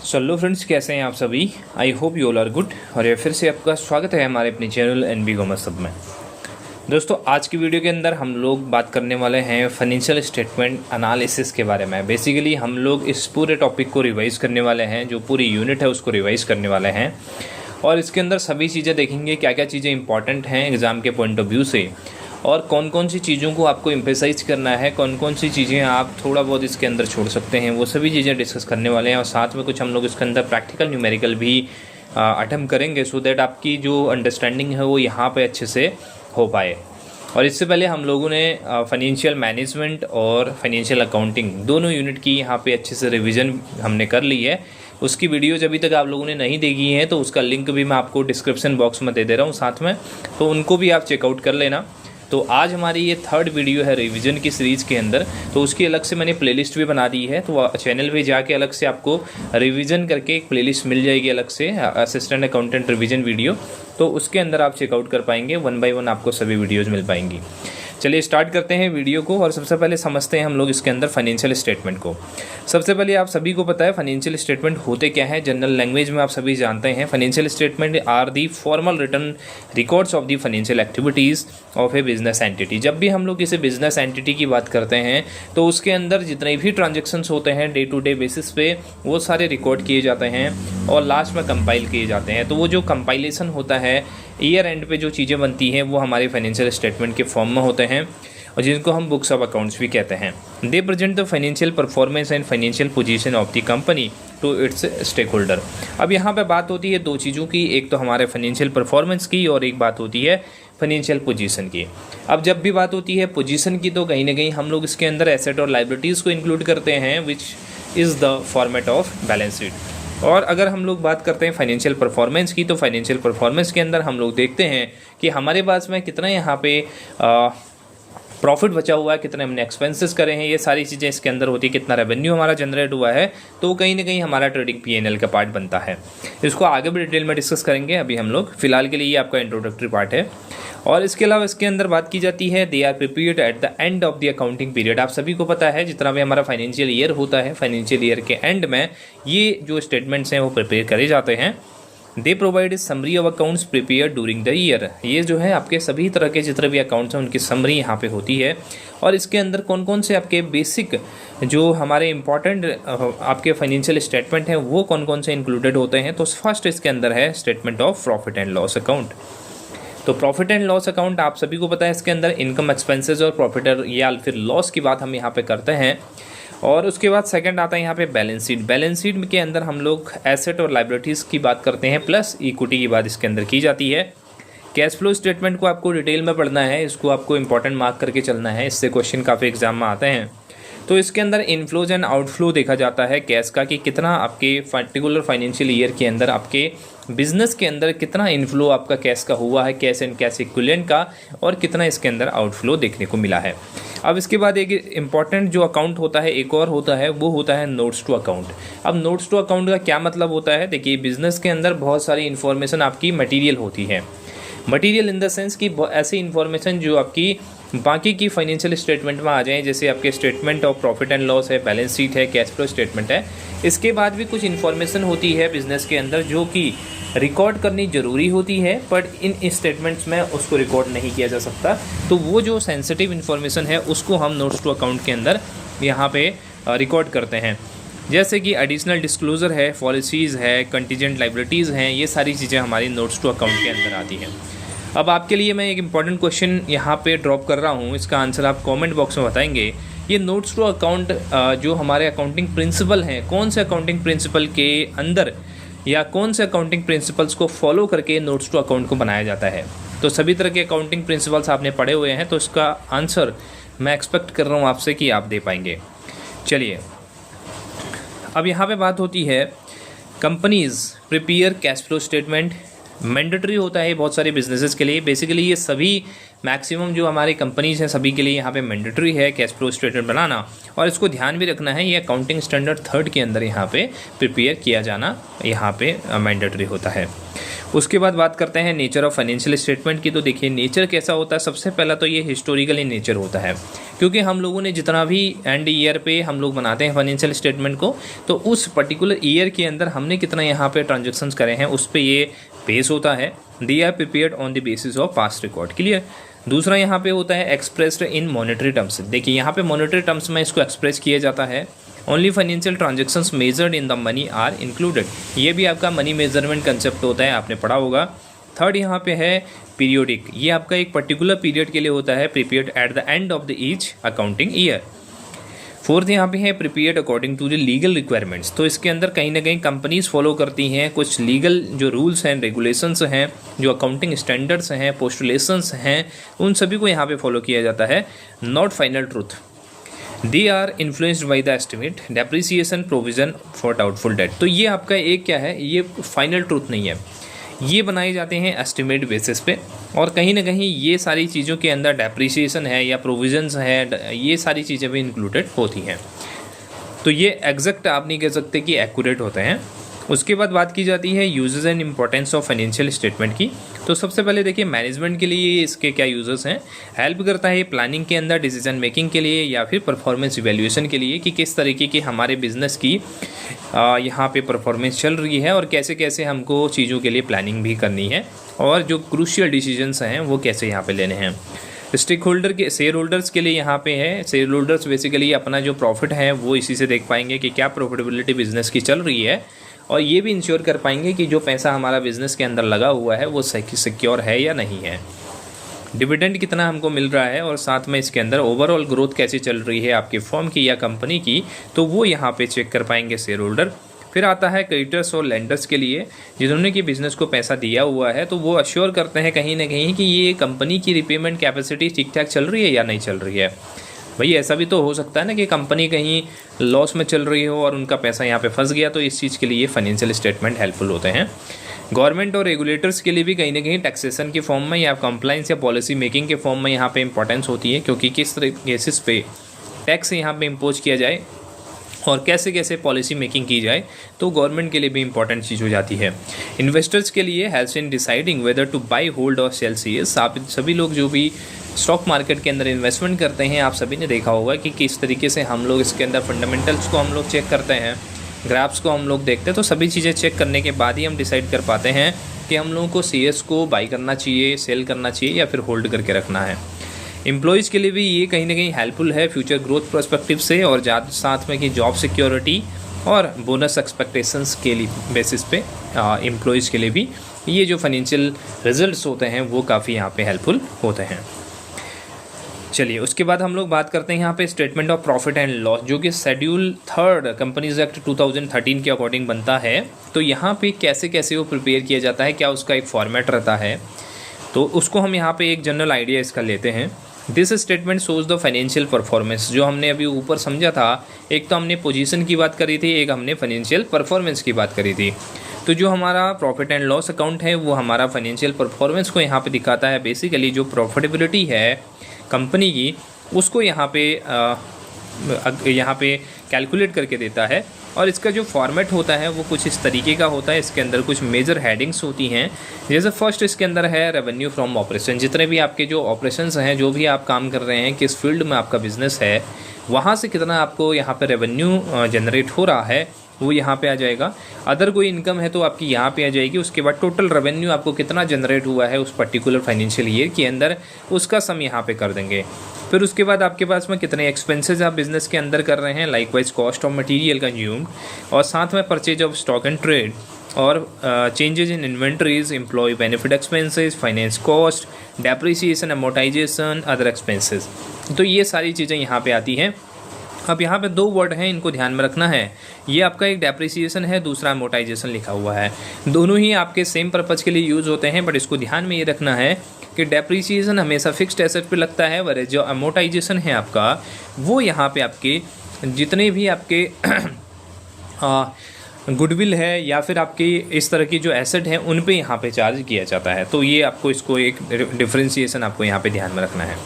Hello friends, कैसे हैं आप सभी। I hope you all are good. और ये फिर से आपका स्वागत है हमारे अपने चैनल एनबी कॉमर्स में। दोस्तों, आज की वीडियो के अंदर हम लोग बात करने वाले हैं फाइनेंशियल स्टेटमेंट एनालिसिस के बारे में। बेसिकली हम लोग इस पूरे टॉपिक को रिवाइज़ करने वाले हैं, जो पूरी यूनिट है उसको रिवाइज़ करने वाले हैं और इसके अंदर सभी चीज़ें देखेंगे, क्या क्या चीज़ें इंपॉर्टेंट हैं एग्ज़ाम के पॉइंट ऑफ व्यू से और कौन कौन सी चीज़ों को आपको एम्फेसाइज करना है, कौन कौन सी चीज़ें आप थोड़ा बहुत इसके अंदर छोड़ सकते हैं, वो सभी चीज़ें डिस्कस करने वाले हैं। और साथ में कुछ हम लोग इसके अंदर प्रैक्टिकल न्यूमेरिकल भी अटेम्प्ट करेंगे, सो दैट आपकी जो अंडरस्टैंडिंग है वो यहाँ पे अच्छे से हो पाए। और इससे पहले हम लोगों ने फाइनेंशियल मैनेजमेंट और फाइनेंशियल अकाउंटिंग दोनों यूनिट की यहाँ पे अच्छे से रिवीजन हमने कर ली है। उसकी वीडियोज अभी तक आप लोगों ने नहीं देखी है तो उसका लिंक भी मैं आपको डिस्क्रिप्शन बॉक्स में दे रहा हूँ साथ में, तो उनको भी आप चेकआउट कर लेना। तो आज हमारी ये थर्ड वीडियो है रिवीजन की सीरीज़ के अंदर, तो उसकी अलग से मैंने प्लेलिस्ट भी बना दी है, तो चैनल पे जाके अलग से आपको रिवीजन करके एक प्लेलिस्ट मिल जाएगी अलग से, असिस्टेंट अकाउंटेंट रिवीजन वीडियो। तो उसके अंदर आप चेकआउट कर पाएंगे, 1 बाय 1 आपको सभी वीडियोज़ मिल पाएंगी। चलिए स्टार्ट करते हैं वीडियो को और सबसे पहले समझते हैं हम लोग इसके अंदर फाइनेंशियल स्टेटमेंट को। सबसे पहले आप सभी को पता है फाइनेंशियल स्टेटमेंट होते क्या है, जनरल लैंग्वेज में आप सभी जानते हैं। Financial statement are the formal return records of the financial activities of a business entity. जब भी हम लोग किसी बिजनेस एंटिटी की बात करते हैं तो उसके अंदर जितने भी ट्रांजेक्शन्स होते हैं डे टू डे बेसिस पे वो सारे रिकॉर्ड किए जाते हैं और लास्ट में कंपाइल किए जाते हैं। तो वो जो कंपाइलेशन होता है ईयर एंड पे जो चीज़ें बनती हैं वो हमारे फाइनेंशियल स्टेटमेंट के फॉर्म में होते हैं और जिनको हम बुक्स ऑफ अकाउंट्स भी कहते हैं। They present the financial performance and financial position of the company to its stake holder. अब यहाँ पे बात होती है दो चीज़ों की, एक तो हमारे फाइनेंशियल परफॉर्मेंस की और एक बात होती है फाइनेंशियल पोजीशन की। अब जब भी बात होती है पोजीशन की तो कहीं ना कहीं हम लोग इसके अंदर एसेट और लाइबिलिटीज़ को इंक्लूड करते हैं, which is the format of balance sheet. और अगर हम लोग बात करते हैं फाइनेंशियल परफॉर्मेंस की तो फाइनेंशियल परफॉर्मेंस के अंदर हम लोग देखते हैं कि हमारे पास में कितना यहाँ पे प्रॉफिट बचा हुआ है, कितने हमने एक्सपेंसेस करे हैं, ये सारी चीज़ें इसके अंदर होती है। कितना रेवेन्यू हमारा जनरेट हुआ है, तो कहीं ना कहीं हमारा ट्रेडिंग पीएनएल का पार्ट बनता है। इसको आगे भी डिटेल में डिस्कस करेंगे, अभी हम लोग फिलहाल के लिए ये आपका इंट्रोडक्टरी पार्ट है। और इसके अलावा इसके अंदर बात की जाती है they are prepared at the end of the accounting period. आप सभी को पता है जितना भी हमारा फाइनेंशियल ईयर होता है, फाइनेंशियल ईयर के एंड में ये जो स्टेटमेंट्स हैं वो प्रिपेयर करे जाते हैं। They provide summary of accounts prepare during the year. ये जो है आपके सभी तरह के जितने भी अकाउंट्स हैं उनकी समरी यहाँ पे होती है और इसके अंदर कौन कौन से आपके बेसिक जो हमारे इंपॉर्टेंट आपके फाइनेंशियल स्टेटमेंट हैं वो कौन कौन से इंक्लूडेड होते हैं। तो फर्स्ट इसके अंदर है statement of profit and loss account. तो प्रॉफिट एंड लॉस अकाउंट आप सभी को पता है इसके अंदर इनकम एक्सपेंसेस और प्रॉफिट या फिर लॉस की बात हम यहाँ पे करते हैं। और उसके बाद सेकंड आता है यहाँ पे बैलेंस शीट। बैलेंस शीट के अंदर हम लोग एसेट और लाइबिलिटीज़ की बात करते हैं प्लस इक्विटी की बात इसके अंदर की जाती है। कैश फ्लो स्टेटमेंट को आपको डिटेल में पढ़ना है, इसको आपको इंपॉर्टेंट मार्क करके चलना है, इससे क्वेश्चन काफ़ी एग्जाम में आते हैं। तो इसके अंदर इनफ्लोज एंड आउटफ्लो देखा जाता है कैश का कि कितना आपके पर्टिकुलर फाइनेंशियल ईयर के अंदर आपके बिजनेस के अंदर कितना इनफ्लो आपका कैश का हुआ है, कैश एंड कैश इक्विवेलेंट का, और कितना इसके अंदर आउटफ्लो देखने को मिला है। अब इसके बाद एक इम्पॉर्टेंट जो अकाउंट होता है एक और होता है, वो होता है नोट्स टू अकाउंट। अब नोट्स टू अकाउंट का क्या मतलब होता है, देखिए बिजनेस के अंदर बहुत सारी इन्फॉर्मेशन आपकी मटीरियल होती है। मटीरियल इन द सेंस कि ऐसी इन्फॉर्मेशन जो आपकी बाकी की फाइनेंशियल स्टेटमेंट में आ जाए, जैसे आपके statement of profit and loss है, बैलेंस शीट है, कैश फ्लो स्टेटमेंट है। इसके बाद भी कुछ इन्फॉर्मेशन होती है बिजनेस के अंदर जो कि रिकॉर्ड करनी ज़रूरी होती है, बट इन स्टेटमेंट्स में उसको रिकॉर्ड नहीं किया जा सकता। तो वो जो सेंसिटिव इन्फॉर्मेशन है उसको हम नोट्स टू अकाउंट के अंदर यहाँ पे रिकॉर्ड करते हैं, जैसे कि एडिशनल डिस्क्लोजर है, पॉलिसीज़ है, कंटीजेंट लाइबिलिटीज़ हैं, ये सारी चीज़ें हमारी नोट्स टू अकाउंट के अंदर आती हैं। अब आपके लिए मैं एक इम्पॉर्टेंट क्वेश्चन यहाँ पे ड्रॉप कर रहा हूँ, इसका आंसर आप कमेंट बॉक्स में बताएंगे। ये नोट्स टू अकाउंट जो हमारे अकाउंटिंग प्रिंसिपल हैं, कौन से अकाउंटिंग प्रिंसिपल के अंदर या कौन से अकाउंटिंग प्रिंसिपल्स को फॉलो करके नोट्स टू अकाउंट को बनाया जाता है। तो सभी तरह के अकाउंटिंग प्रिंसिपल्स आपने पढ़े हुए हैं, तो इसका आंसर मैं एक्सपेक्ट कर रहा हूँ आपसे कि आप दे पाएंगे। चलिए अब यहाँ पे बात होती है companies prepare cash flow statement. Mandatory होता है बहुत सारे बिजनेसेस के लिए, बेसिकली ये सभी मैक्सिमम जो हमारी कंपनीज हैं सभी के लिए यहाँ पे मैंडेटरी है कैश फ्लो स्टेटमेंट बनाना। और इसको ध्यान भी रखना है, ये अकाउंटिंग स्टैंडर्ड 3 के अंदर यहाँ पे प्रिपेयर किया जाना यहाँ पे मैंडेटरी होता है। उसके बाद बात करते हैं नेचर ऑफ फाइनेंशियल स्टेटमेंट की। तो देखिए नेचर कैसा होता है, सबसे पहला तो ये हिस्टोरिकली नेचर होता है, क्योंकि हम लोगों ने जितना भी एंड ईयर पे हम लोग बनाते हैं फाइनेंशियल स्टेटमेंट को, तो उस पर्टिकुलर ईयर के अंदर हमने कितना यहाँ पे ट्रांजेक्शन्स करे हैं उस पर ये बेस होता है। They are prepared on the basis of past record. Clear. दूसरा यहाँ पे होता है एक्सप्रेस्ड इन मॉनेटरी टर्म्स। देखिए यहाँ पे मॉनेटरी टर्म्स में इसको एक्सप्रेस किया जाता है। Only financial transactions measured in the money are included. ये भी आपका मनी मेजरमेंट कंसेप्ट होता है, आपने पढ़ा होगा। थर्ड यहाँ पे है पीरियोडिक। ये आपका एक पर्टिकुलर पीरियड के लिए होता है, prepared at the end of the each accounting year. Fourth यहाँ पे है prepared according to the legal requirements. तो इसके अंदर कहीं ना कहीं कंपनीज फॉलो करती हैं कुछ लीगल जो रूल्स हैं, रेगुलेशंस हैं, जो अकाउंटिंग स्टैंडर्ड्स हैं, पोस्टुलेशंस हैं, उन सभी को यहाँ पे फॉलो किया जाता है। Not final truth. They are influenced by the estimate depreciation provision for doubtful debt. तो ये आपका एक क्या है, ये फाइनल ट्रूथ नहीं है, ये बनाए जाते हैं एस्टिमेट बेसिस पे, और कहीं ना कहीं ये सारी चीज़ों के अंदर डेप्रिसिएशन है या प्रोविजंस है, ये सारी चीज़ें भी इंक्लूडेड होती हैं। तो ये एग्जैक्ट आप नहीं कह सकते कि एक्यूरेट होते हैं। उसके बाद बात की जाती है uses and importance of financial statement की। तो सबसे पहले देखिए मैनेजमेंट के लिए इसके क्या यूजेस हैं। हेल्प करता है प्लानिंग के अंदर, डिसीजन मेकिंग के लिए, या फिर परफॉर्मेंस इवैल्यूएशन के लिए कि किस तरीके की हमारे बिजनेस की यहाँ पे परफॉर्मेंस चल रही है और कैसे कैसे हमको चीज़ों के लिए प्लानिंग भी करनी है, और जो क्रूशियल डिसीजंस हैं वो कैसे यहाँ पे लेने हैं। स्टेक होल्डर के शेयर होल्डर्स के लिए यहाँ पे है, शेयर होल्डर्स बेसिकली अपना जो प्रॉफिट है वो इसी से देख पाएंगे कि क्या प्रॉफिटेबिलिटी बिजनेस की चल रही है, और ये भी इंश्योर कर पाएंगे कि जो पैसा हमारा बिजनेस के अंदर लगा हुआ है वो सिक्योर है या नहीं है, डिविडेंड कितना हमको मिल रहा है, और साथ में इसके अंदर ओवरऑल ग्रोथ कैसी चल रही है आपकी फर्म की या कंपनी की, तो वो यहाँ पे चेक कर पाएंगे शेयर होल्डर। फिर आता है क्रेडिटर्स और लेंडर्स के लिए, जिन्होंने कि बिज़नेस को पैसा दिया हुआ है, तो वो अश्योर करते हैं कहीं ना कहीं कि ये कंपनी की रिपेमेंट कैपेसिटी ठीक ठाक चल रही है या नहीं चल रही है। भाई ऐसा भी तो हो सकता है ना कि कंपनी कहीं लॉस में चल रही हो और उनका पैसा यहाँ पे फंस गया, तो इस चीज़ के लिए फाइनेंशियल स्टेटमेंट हेल्पफुल होते हैं। गवर्नमेंट और रेगुलेटर्स के लिए भी कहीं ना कहीं टैक्सेशन के फॉर्म में या कंप्लाइंस या पॉलिसी मेकिंग के फॉर्म में यहाँ पे इंपॉर्टेंस होती है, क्योंकि किस केसेस पे टैक्स यहाँ पे इम्पोज किया जाए और कैसे कैसे पॉलिसी मेकिंग की जाए, तो गवर्नमेंट के लिए भी इंपॉर्टेंट चीज़ हो जाती है। इन्वेस्टर्स के लिए helps in deciding weather two by, hold और सेल शेयर्स। आप सभी लोग जो भी स्टॉक मार्केट के अंदर इन्वेस्टमेंट करते हैं, आप सभी ने देखा होगा कि किस तरीके से हम लोग इसके अंदर फंडामेंटल्स को हम लोग चेक करते हैं, ग्राफ्स को हम लोग देखते हैं, तो सभी चीज़ें चेक करने के बाद ही हम डिसाइड कर पाते हैं कि हम लोगों को शेयर्स को बाई करना चाहिए, सेल करना चाहिए या फिर होल्ड करके रखना है। एम्प्लॉयज़ के लिए भी ये कहीं ना कहीं हेल्पफुल है फ्यूचर ग्रोथ पर्सपेक्टिव से, और साथ में कि जॉब सिक्योरिटी और बोनस एक्सपेक्टेशंस के लिए बेसिस पे एम्प्लॉयज़ के लिए भी ये जो फाइनेंशियल रिजल्ट्स होते हैं वो काफ़ी यहाँ पे हेल्पफुल होते हैं। चलिए उसके बाद हम लोग बात करते हैं यहाँ पे statement of profit and loss, जो कि शेड्यूल 3 कंपनीज एक्ट 2013 के अकॉर्डिंग बनता है। तो यहाँ पे कैसे कैसे वो प्रिपेयर किया जाता है, क्या उसका एक फॉर्मेट रहता है, तो उसको हम यहाँ पे एक जनरल आइडिया इसका लेते हैं। This statement shows the financial performance. जो हमने अभी ऊपर समझा था, एक तो हमने पोजीशन की बात करी थी, एक हमने फाइनेंशियल परफॉर्मेंस की बात करी थी। तो जो हमारा प्रॉफिट एंड लॉस अकाउंट है वो हमारा फाइनेंशियल परफॉर्मेंस को यहाँ पे दिखाता है। बेसिकली जो प्रॉफिटेबिलिटी है कंपनी की, उसको यहाँ पे कैलकुलेट करके देता है, और इसका जो फॉर्मेट होता है वो कुछ इस तरीके का होता है। इसके अंदर कुछ मेजर हेडिंग्स होती हैं, जैसे फर्स्ट इसके अंदर है रेवेन्यू फ्रॉम ऑपरेशन। जितने भी आपके जो ऑपरेशंस हैं, जो भी आप काम कर रहे हैं, किस फील्ड में आपका बिजनेस है, वहाँ से कितना आपको यहाँ पे रेवेन्यू जनरेट हो रहा है वो यहाँ पे आ जाएगा। अदर कोई इनकम है तो आपकी यहाँ पे आ जाएगी। उसके बाद टोटल रेवेन्यू आपको कितना जनरेट हुआ है उस पर्टिकुलर फाइनेंशियल ईयर के अंदर, उसका सम यहाँ पे कर देंगे। फिर उसके बाद आपके पास में कितने एक्सपेंसेस आप बिजनेस के अंदर कर रहे हैं, likewise cost of material consumed, और साथ में purchase of stock and trade, और changes in inventories, employ benefit expenses, finance cost, depreciation, amortisation, other expenses. तो ये सारी चीज़ें यहाँ पे आती हैं। अब यहाँ पे 2 वर्ड हैं, इनको ध्यान में रखना है। ये आपका एक डेप्रिसिएशन है, दूसरा अमोर्टाइजेशन लिखा हुआ है। दोनों ही आपके सेम पर्पज़ के लिए यूज़ होते हैं, बट इसको ध्यान में ये रखना है कि डेप्रिसिएशन हमेशा फिक्स्ड एसेट पे लगता है, वरस जो अमोर्टाइजेशन है आपका, वो यहाँ पे आपके जितने भी आपके गुडविल है या फिर आपकी इस तरह की जो एसेट है उन पे यहाँ पे चार्ज किया जाता है। तो ये आपको इसको एक डिफरेंशिएशन आपको यहाँ पे ध्यान में रखना है,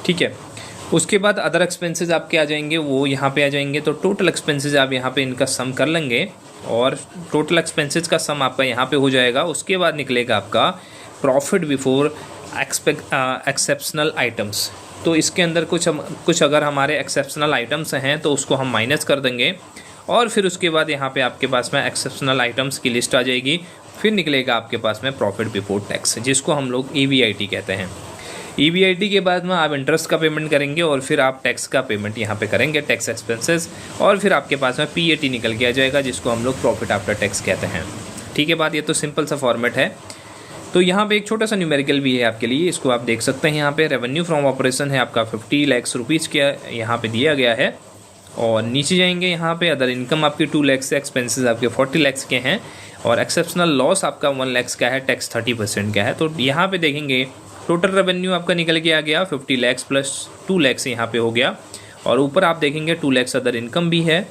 ठीक है। उसके बाद अदर एक्सपेंसेस आपके आ जाएंगे, वो यहाँ पे आ जाएंगे। तो टोटल एक्सपेंसेस आप यहाँ पे इनका सम कर लेंगे और टोटल एक्सपेंसेस का सम आपका यहाँ पे हो जाएगा। उसके बाद निकलेगा आपका प्रॉफिट बिफोर एक्सेप्शनल आइटम्स। तो इसके अंदर कुछ अगर हमारे एक्सेप्शनल आइटम्स हैं तो उसको हम माइनस कर देंगे और फिर उसके बाद यहाँ पे आपके पास में एक्सेप्शनल आइटम्स की लिस्ट आ जाएगी। फिर निकलेगा आपके पास में प्रॉफिट बिफोर टैक्स, जिसको हम लोग EBIT कहते हैं। EBIT के बाद में आप इंटरेस्ट का पेमेंट करेंगे और फिर आप टैक्स का पेमेंट यहाँ पे करेंगे, टैक्स एक्सपेंसेस, और फिर आपके पास में PAT निकल के आ जाएगा, जिसको हम लोग प्रॉफिट आफ्टर टैक्स कहते हैं। ठीक है बात, ये तो सिंपल सा फॉर्मेट है। तो यहाँ पे एक छोटा सा न्यूमेरिकल भी है आपके लिए, इसको आप देख सकते हैं। यहाँ पे रेवेन्यू फ्रॉम ऑपरेशन है आपका 50 लाख रुपीज़ के यहाँ पे दिया गया है। और नीचे जाएंगे यहाँ पे अदर इनकम आपकी 2 लाख से, एक्सपेंसेस आपके 40 लाख के हैं और एक्सेप्शनल लॉस आपका 1 लाख का है, टैक्स 30% का है। तो यहाँ पे देखेंगे टोटल रेवेन्यू आपका निकल के आ गया 50 लाख प्लस 2 लाख यहाँ पे हो गया। और ऊपर आप देखेंगे 2 लाख अदर इनकम भी है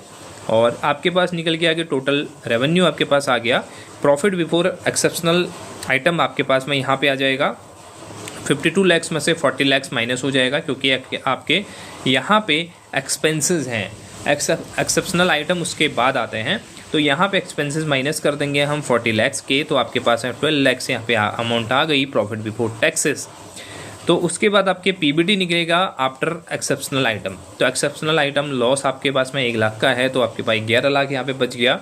और आपके पास निकल के आ गया टोटल रेवेन्यू आपके पास आ गया। प्रॉफिट बिफोर एक्सेप्शनल आइटम आपके पास में यहाँ पे आ जाएगा 52 लाख में से 40 लाख माइनस हो जाएगा, क्योंकि आपके यहाँ पे एक्सपेंसेस हैं, एक्सेप्शनल आइटम उसके बाद आते हैं। तो यहाँ पे एक्सपेंसेस माइनस कर देंगे हम 40 लाख के, तो आपके पास है 12 लाख यहाँ पे अमाउंट आ गई प्रॉफिट बिफोर टैक्सेस। तो उसके बाद आपके PBT निकलेगा आफ्टर एक्सेप्शनल आइटम। तो एक्सेप्शनल आइटम लॉस आपके पास में 1 लाख का है, तो आपके पास 11 लाख यहाँ पे बच गया।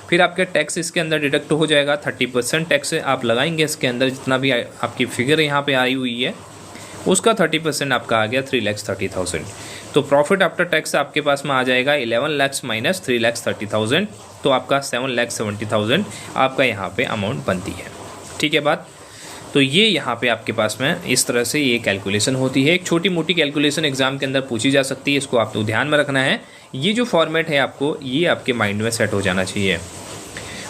फिर आपके टैक्स इसके अंदर डिडक्ट हो जाएगा, 30% टैक्स आप लगाएंगे इसके अंदर, जितना भी आपकी फिगर यहाँ पे आई हुई है उसका 30% आपका आ गया 3,30,000। तो प्रॉफिट आफ्टर टैक्स आपके पास में आ जाएगा 11 लाख माइनस 3,30,000, तो आपका 7,70,000 आपका यहाँ पे अमाउंट बनती है। ठीक है बात। तो ये यहाँ पे आपके पास में इस तरह से ये कैलकुलेशन होती है। एक छोटी मोटी कैलकुलेशन एग्जाम के अंदर पूछी जा सकती है, इसको आपको ध्यान में रखना है। ये जो फॉर्मेट है आपको ये आपके माइंड में सेट हो जाना चाहिए।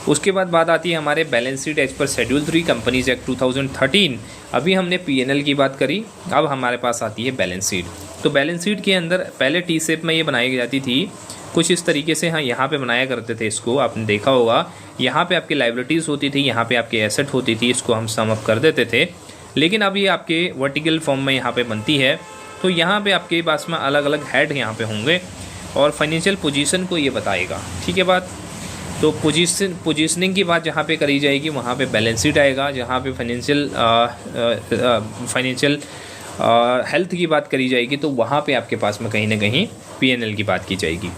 उसके बाद बात आती है हमारे balance sheet as per schedule 3 companies act 2013। अभी हमने P&L की बात करी, अब हमारे पास आती है बैलेंस शीट। तो बैलेंस शीट के अंदर पहले T शेप में ये बनाई जाती थी कुछ इस तरीके से। हाँ, यहाँ पे बनाया करते थे इसको, आपने देखा होगा। यहाँ पे आपकी लाइबिलिटीज़ होती थी, यहाँ पे आपकी एसेट होती थी, इसको हम सम अप कर देते थे। लेकिन अब ये आपके वर्टिकल फॉर्म में यहाँ पे बनती है। तो यहाँ पे आपके पास में अलग अलग हेड यहाँ पे होंगे और फाइनेंशियल पोजीशन को ये बताएगा। ठीक है बात। तो पोजीशनिंग की बात जहाँ पे करी जाएगी वहाँ पे बैलेंस शीट आएगा। जहाँ पे फाइनेंशियल हेल्थ की बात करी जाएगी तो वहाँ पे आपके पास में कहीं ना कहीं P&L की बात की जाएगी।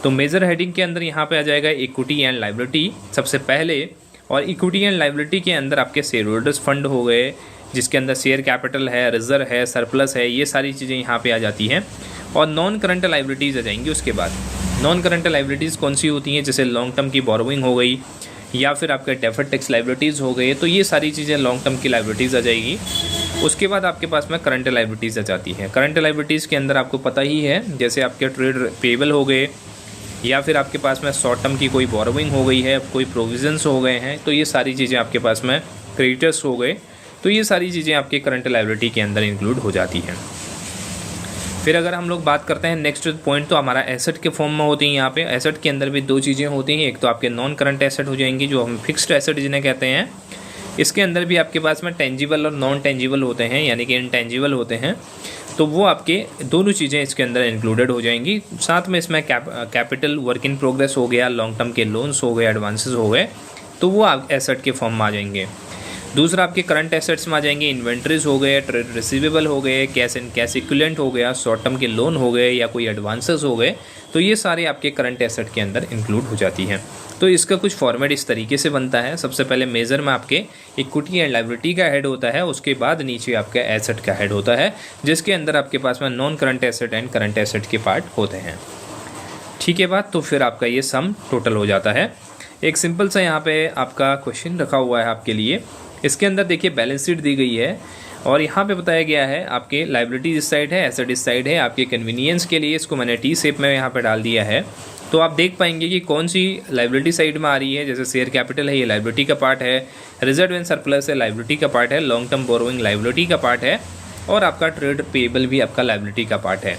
तो मेजर हेडिंग के अंदर यहाँ पे आ जाएगा इक्विटी एंड लायबिलिटी सबसे पहले। और इक्विटी एंड लायबिलिटी के अंदर आपके शेयर होल्डर्स फंड हो गए, जिसके अंदर शेयर कैपिटल है, रिजर्व है, सरप्लस है, ये सारी चीज़ें यहाँ पे आ जाती हैं। और नॉन करंट लायबिलिटीज़ आ जाएंगी। उसके बाद नॉन करंट लायबिलिटीज़ कौन सी होती हैं, जैसे लॉन्ग टर्म की बोरोइंग हो गई या फिर आपके डेफर्ड टैक्स लायबिलिटीज़ हो गए। तो ये सारी चीज़ें लॉन्ग टर्म की लायबिलिटीज़ आ जाएगी। उसके बाद आपके पास में करंट लायबिलिटीज़ आ जाती है। करंट लायबिलिटीज़ के अंदर आपको पता ही है, जैसे आपके ट्रेड पेबल हो गए या फिर आपके पास में शॉर्ट टर्म की कोई बोरोइंग हो गई है, कोई प्रोविजंस हो गए हैं। तो ये सारी चीज़ें आपके पास में क्रेडिटर्स हो गए। तो ये सारी चीज़ें आपके करंट लायबिलिटी के अंदर इंक्लूड हो जाती हैं। फिर अगर हम लोग बात करते हैं नेक्स्ट पॉइंट, तो हमारा एसेट के फॉर्म में होती हैं। यहाँ पे एसेट के अंदर भी दो चीज़ें होती हैं। एक तो आपके नॉन करंट एसेट हो जाएंगी, जो हम फिक्स्ड एसेट जिन्हें कहते हैं। इसके अंदर भी आपके पास में टेंजिबल और नॉन टेंजिबल होते हैं, यानी कि इनटेंजिबल होते हैं। तो वो आपके दोनों चीज़ें इसके अंदर इंक्लूडेड हो जाएंगी। साथ में इसमें कैपिटल वर्क इन प्रोग्रेस हो गया, लॉन्ग टर्म के लोन्स हो गए, एडवांसेस हो गए, तो वो आप एसेट के फॉर्म में आ जाएंगे। दूसरा आपके करंट एसेट्स में आ जाएंगे इन्वेंट्रीज हो गए, ट्रेड रिसीवेबल हो गए, कैश एंड कैश इक्विवेलेंट हो गया, शॉर्ट टर्म के लोन हो गए या कोई एडवांसेस हो गए। तो ये सारे आपके करंट एसेट के अंदर इंक्लूड हो जाती हैं। तो इसका कुछ फॉर्मेट इस तरीके से बनता है। सबसे पहले मेजर में आपके इक्विटी एंड लायबिलिटी का हेड होता है, उसके बाद नीचे आपका एसेट का हेड होता है, जिसके अंदर आपके पास में non current asset and current asset के पार्ट होते हैं। ठीक है बात। तो फिर आपका ये सम टोटल हो जाता है। एक सिंपल सा यहाँ पे आपका क्वेश्चन रखा हुआ है आपके लिए। इसके अंदर देखिए बैलेंस शीट दी गई है और यहाँ पे बताया गया है आपके लायबिलिटी इस साइड है, एसेट इस साइड है। आपके कन्वीनियंस के लिए इसको मैंने टी शेप में यहाँ पे डाल दिया है। तो आप देख पाएंगे कि कौन सी लायबिलिटी साइड में आ रही है। जैसे शेयर कैपिटल है, ये लायबिलिटी का पार्ट है। रिजर्व एंड सरप्लस है, लायबिलिटी का पार्ट है। लॉन्ग टर्म बोरोइंग लायबिलिटी का पार्ट है। और आपका ट्रेड पेएबल भी आपका लायबिलिटी का पार्ट है।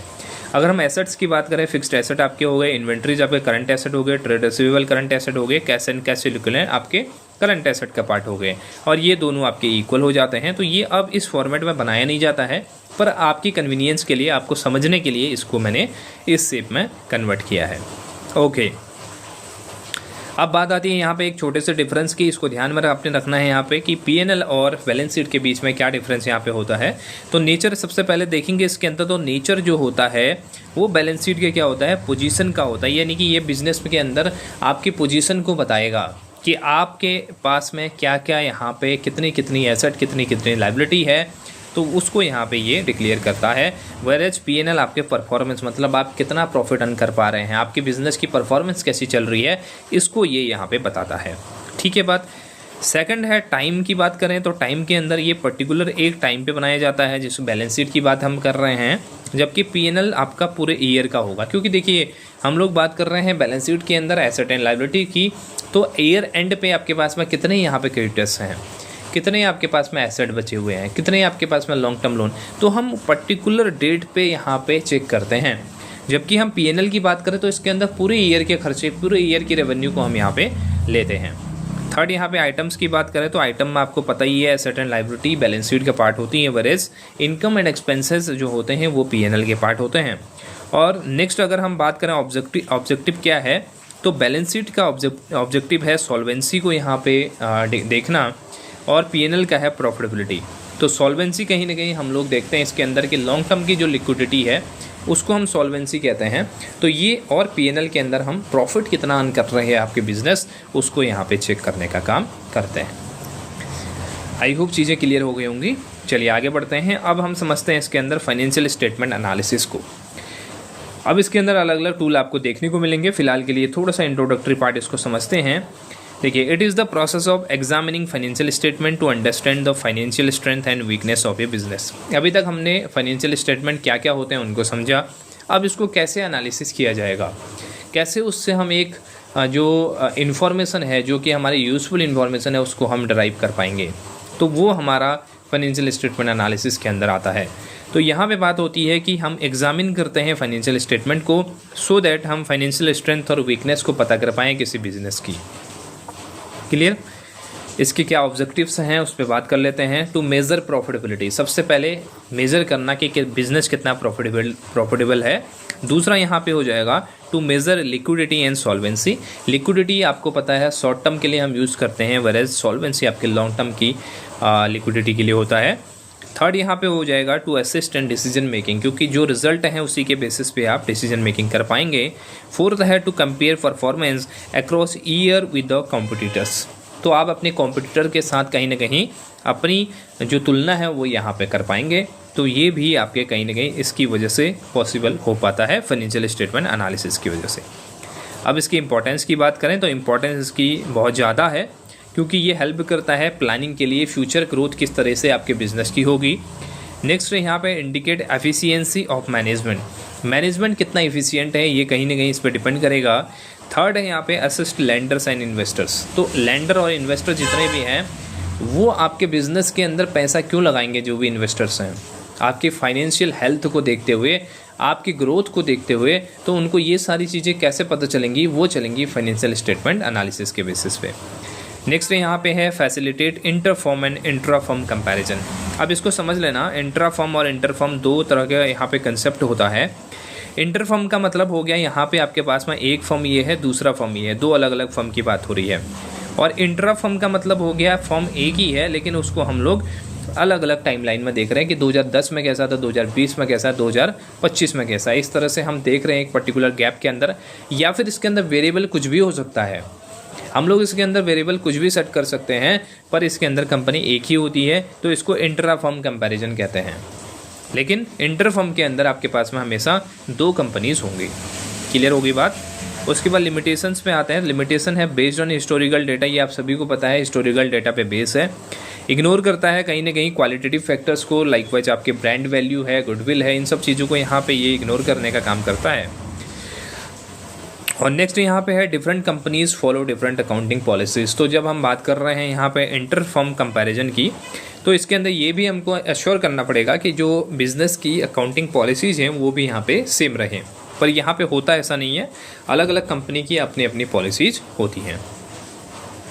अगर हम एसेट्स की बात करें, फिक्स्ड एसेट आपके हो गए, इन्वेंट्रीज आपके करंट एसेट हो गए, ट्रेड रिसीवेबल करंट एसेट हो गए, कैश एंड कैश इक्विवेलेंट आपके करंट एसेट का पार्ट हो गए, और ये दोनों आपके इक्वल हो जाते हैं। तो ये अब इस फॉर्मेट में बनाया नहीं जाता है, पर आपकी कन्वीनियंस के लिए, आपको समझने के लिए इसको मैंने इस शेप में कन्वर्ट किया है। ओके, अब बात आती है यहाँ पे एक छोटे से डिफरेंस की, इसको ध्यान में आपने रखना है यहाँ पे कि पीएनएल और बैलेंस शीट के बीच में क्या डिफरेंस यहाँ पे होता है। तो नेचर सबसे पहले देखेंगे इसके अंदर। तो नेचर जो होता है वो बैलेंस शीट के क्या होता है, पोजीशन का होता है, यानी कि ये बिजनेस के अंदर आपकी पोजीशन को बताएगा कि आपके पास में क्या क्या यहाँ पे कितनी कितनी एसेट, कितनी कितनी लायबिलिटी है, तो उसको यहाँ पे ये डिक्लेयर करता है। वेरेज पीएनएल आपके परफॉर्मेंस, मतलब आप कितना प्रॉफिट अर्न कर पा रहे हैं, आपकी बिजनेस की परफॉर्मेंस कैसी चल रही है, इसको ये यहाँ पे बताता है। ठीक है बात। सेकंड है टाइम की बात करें तो टाइम के अंदर ये पर्टिकुलर एक टाइम पे बनाया जाता है, जिस बैलेंस शीट की बात हम कर रहे हैं, जबकि पीएनएल आपका पूरे ईयर का होगा। क्योंकि देखिए हम लोग बात कर रहे हैं बैलेंस शीट के अंदर एसेट एंड लायबिलिटी की, तो ईयर एंड पे आपके पास में कितने यहाँ पे क्रेडिटर्स हैं, कितने आपके पास में एसेट बचे हुए हैं, कितने आपके पास में लॉन्ग टर्म लोन, तो हम पर्टिकुलर डेट पे यहाँ पे चेक करते हैं। जबकि हम पीएनएल की बात करें तो इसके अंदर पूरे ईयर के खर्चे, पूरे ईयर की रेवेन्यू को हम यहाँ पे लेते हैं। थर्ड, यहाँ पे आइटम्स की बात करें तो आइटम में आपको पता ही है asset and liability balance sheet का पार्ट होती है, वेरेज इनकम एंड एक्सपेंसेस जो होते हैं वो पीएनएल के पार्ट होते हैं। और नेक्स्ट अगर हम बात करें ऑब्जेक्टिव क्या है, तो बैलेंस शीट का ऑब्जेक्टिव है सॉल्वेंसी को यहाँ पे देखना, और पीएनएल का है प्रॉफिटेबिलिटी। तो सॉल्वेंसी कहीं ना कहीं हम लोग देखते हैं इसके अंदर कि लॉन्ग टर्म की जो लिक्विडिटी है उसको हम सॉल्वेंसी कहते हैं। तो ये और पीएनएल के अंदर हम प्रॉफिट कितना अर्न कर रहे हैं आपके बिजनेस, उसको यहाँ पे चेक करने का काम करते हैं। आई होप चीज़ें क्लियर हो गई होंगी। चलिए आगे बढ़ते हैं। अब हम समझते हैं इसके अंदर फाइनेंशियल स्टेटमेंट एनालिसिस को। अब इसके अंदर अलग अलग टूल आपको देखने को मिलेंगे। फिलहाल के लिए थोड़ा सा इंट्रोडक्टरी पार्ट इसको समझते हैं। देखिए, it is the process of examining financial statement to understand the financial strength and weakness of a business. अभी तक हमने फाइनेंशियल स्टेटमेंट क्या क्या होते हैं उनको समझा। अब इसको कैसे एनालिसिस किया जाएगा, कैसे उससे हम एक जो इन्फॉर्मेशन है, जो कि हमारी यूज़फुल इन्फॉर्मेशन है, उसको हम ड्राइव कर पाएंगे, तो वो हमारा फाइनेंशियल स्टेटमेंट एनालिसिस के अंदर आता है। तो यहाँ पे बात होती है कि हम एग्जामिन करते हैं फाइनेंशियल स्टेटमेंट को, सो दैट हम फाइनेंशियल स्ट्रेंथ और वीकनेस को पता कर पाएँ किसी बिजनेस की। क्लियर। इसके क्या ऑब्जेक्टिव्स हैं उस पर बात कर लेते हैं। टू मेज़र प्रॉफिटेबिलिटी, सबसे पहले मेज़र करना कि बिजनेस कितना प्रॉफिटेबल है। दूसरा यहाँ पे हो जाएगा to measure liquidity and solvency. Liquidity आपको पता है शॉर्ट टर्म के लिए हम यूज़ करते हैं, वेरेज सॉल्वेंसी आपके लॉन्ग टर्म की लिक्विडिटी के लिए होता है। थर्ड यहाँ पे हो जाएगा to assist and decision making, क्योंकि जो रिजल्ट है उसी के बेसिस पे आप डिसीजन मेकिंग कर पाएंगे। फोर्थ है to compare performance across year with the competitors. तो आप अपने कॉम्पिटिटर के साथ कहीं ना कहीं अपनी जो तुलना है वो यहाँ पे कर पाएंगे। तो ये भी आपके कहीं ना कहीं इसकी वजह से पॉसिबल हो पाता है, फाइनेंशियल स्टेटमेंट एनालिसिस की वजह से। अब इसकी इंपॉर्टेंस की बात करें तो इंपॉर्टेंस इसकी बहुत ज़्यादा है, क्योंकि ये हेल्प करता है प्लानिंग के लिए, फ्यूचर ग्रोथ किस तरह से आपके बिजनेस की होगी। नेक्स्ट यहाँ पे इंडिकेट एफिशिएंसी ऑफ मैनेजमेंट कितना एफिशिएंट है, ये कहीं ना कहीं इस पर डिपेंड करेगा। थर्ड है यहाँ पे असिस्ट लैंडर्स एंड इन्वेस्टर्स। तो लैंडर और इन्वेस्टर जितने भी हैं वो आपके बिजनेस के अंदर पैसा क्यों लगाएंगे, जो भी इन्वेस्टर्स हैं, आपकी फाइनेंशियल हेल्थ को देखते हुए, आपकी ग्रोथ को देखते हुए, तो उनको ये सारी चीज़ें कैसे पता चलेंगी, वो चलेंगी फाइनेंशियल स्टेटमेंट एनालिसिस के बेसिस पे। नेक्स्ट यहाँ पे है फैसिलिटेट इंटरफॉर्म एंड इंट्राफॉर्म कंपैरिजन। अब इसको समझ लेना, इंट्राफॉर्म और इंटरफॉर्म दो तरह का यहाँ पे कंसेप्ट होता है। इंटरफॉर्म का मतलब हो गया यहाँ पे आपके पास में एक फॉर्म ये है, दूसरा फॉर्म ये है, दो अलग अलग फॉर्म की बात हो रही है। और इंट्राफॉर्म का मतलब हो गया फॉर्म एक ही है, लेकिन उसको हम लोग अलग अलग टाइमलाइन में देख रहे हैं कि 2010 में कैसा था, 2020 में कैसा, 2025 में कैसा। इस तरह से हम देख रहे हैं एक पर्टिकुलर गैप के अंदर, या फिर इसके अंदर वेरिएबल कुछ भी हो सकता है। हम लोग इसके अंदर वेरिएबल कुछ भी सेट कर सकते हैं, पर इसके अंदर कंपनी एक ही होती है, तो इसको इंट्राफॉर्म कंपैरिजन कहते हैं। लेकिन इंटरफॉर्म के अंदर आपके पास में हमेशा दो कंपनीज होंगी। क्लियर होगी बात। उसके बाद लिमिटेशंस पे आते हैं। लिमिटेशन है बेस्ड ऑन हिस्टोरिकल डेटा, ये आप सभी को पता है, हिस्टोरिकल डेटा पे बेस है। इग्नोर करता है कहीं ना कहीं क्वालिटेटिव फैक्टर्स को, लाइकवाइज आपके ब्रांड वैल्यू है, गुडविल है, इन सब चीज़ों को यहाँ पे ये इग्नोर करने का काम करता है। और नेक्स्ट यहाँ पे है different companies follow different accounting policies. तो जब हम बात कर रहे हैं यहाँ पे इंटरफॉर्म कंपैरिजन की, तो इसके अंदर ये भी हमको एश्योर करना पड़ेगा कि जो बिज़नेस की अकाउंटिंग पॉलिसीज़ हैं वो भी यहाँ पे सेम रहें। पर यहाँ पे होता ऐसा नहीं है, अलग अलग कंपनी की अपनी अपनी पॉलिसीज़ होती हैं।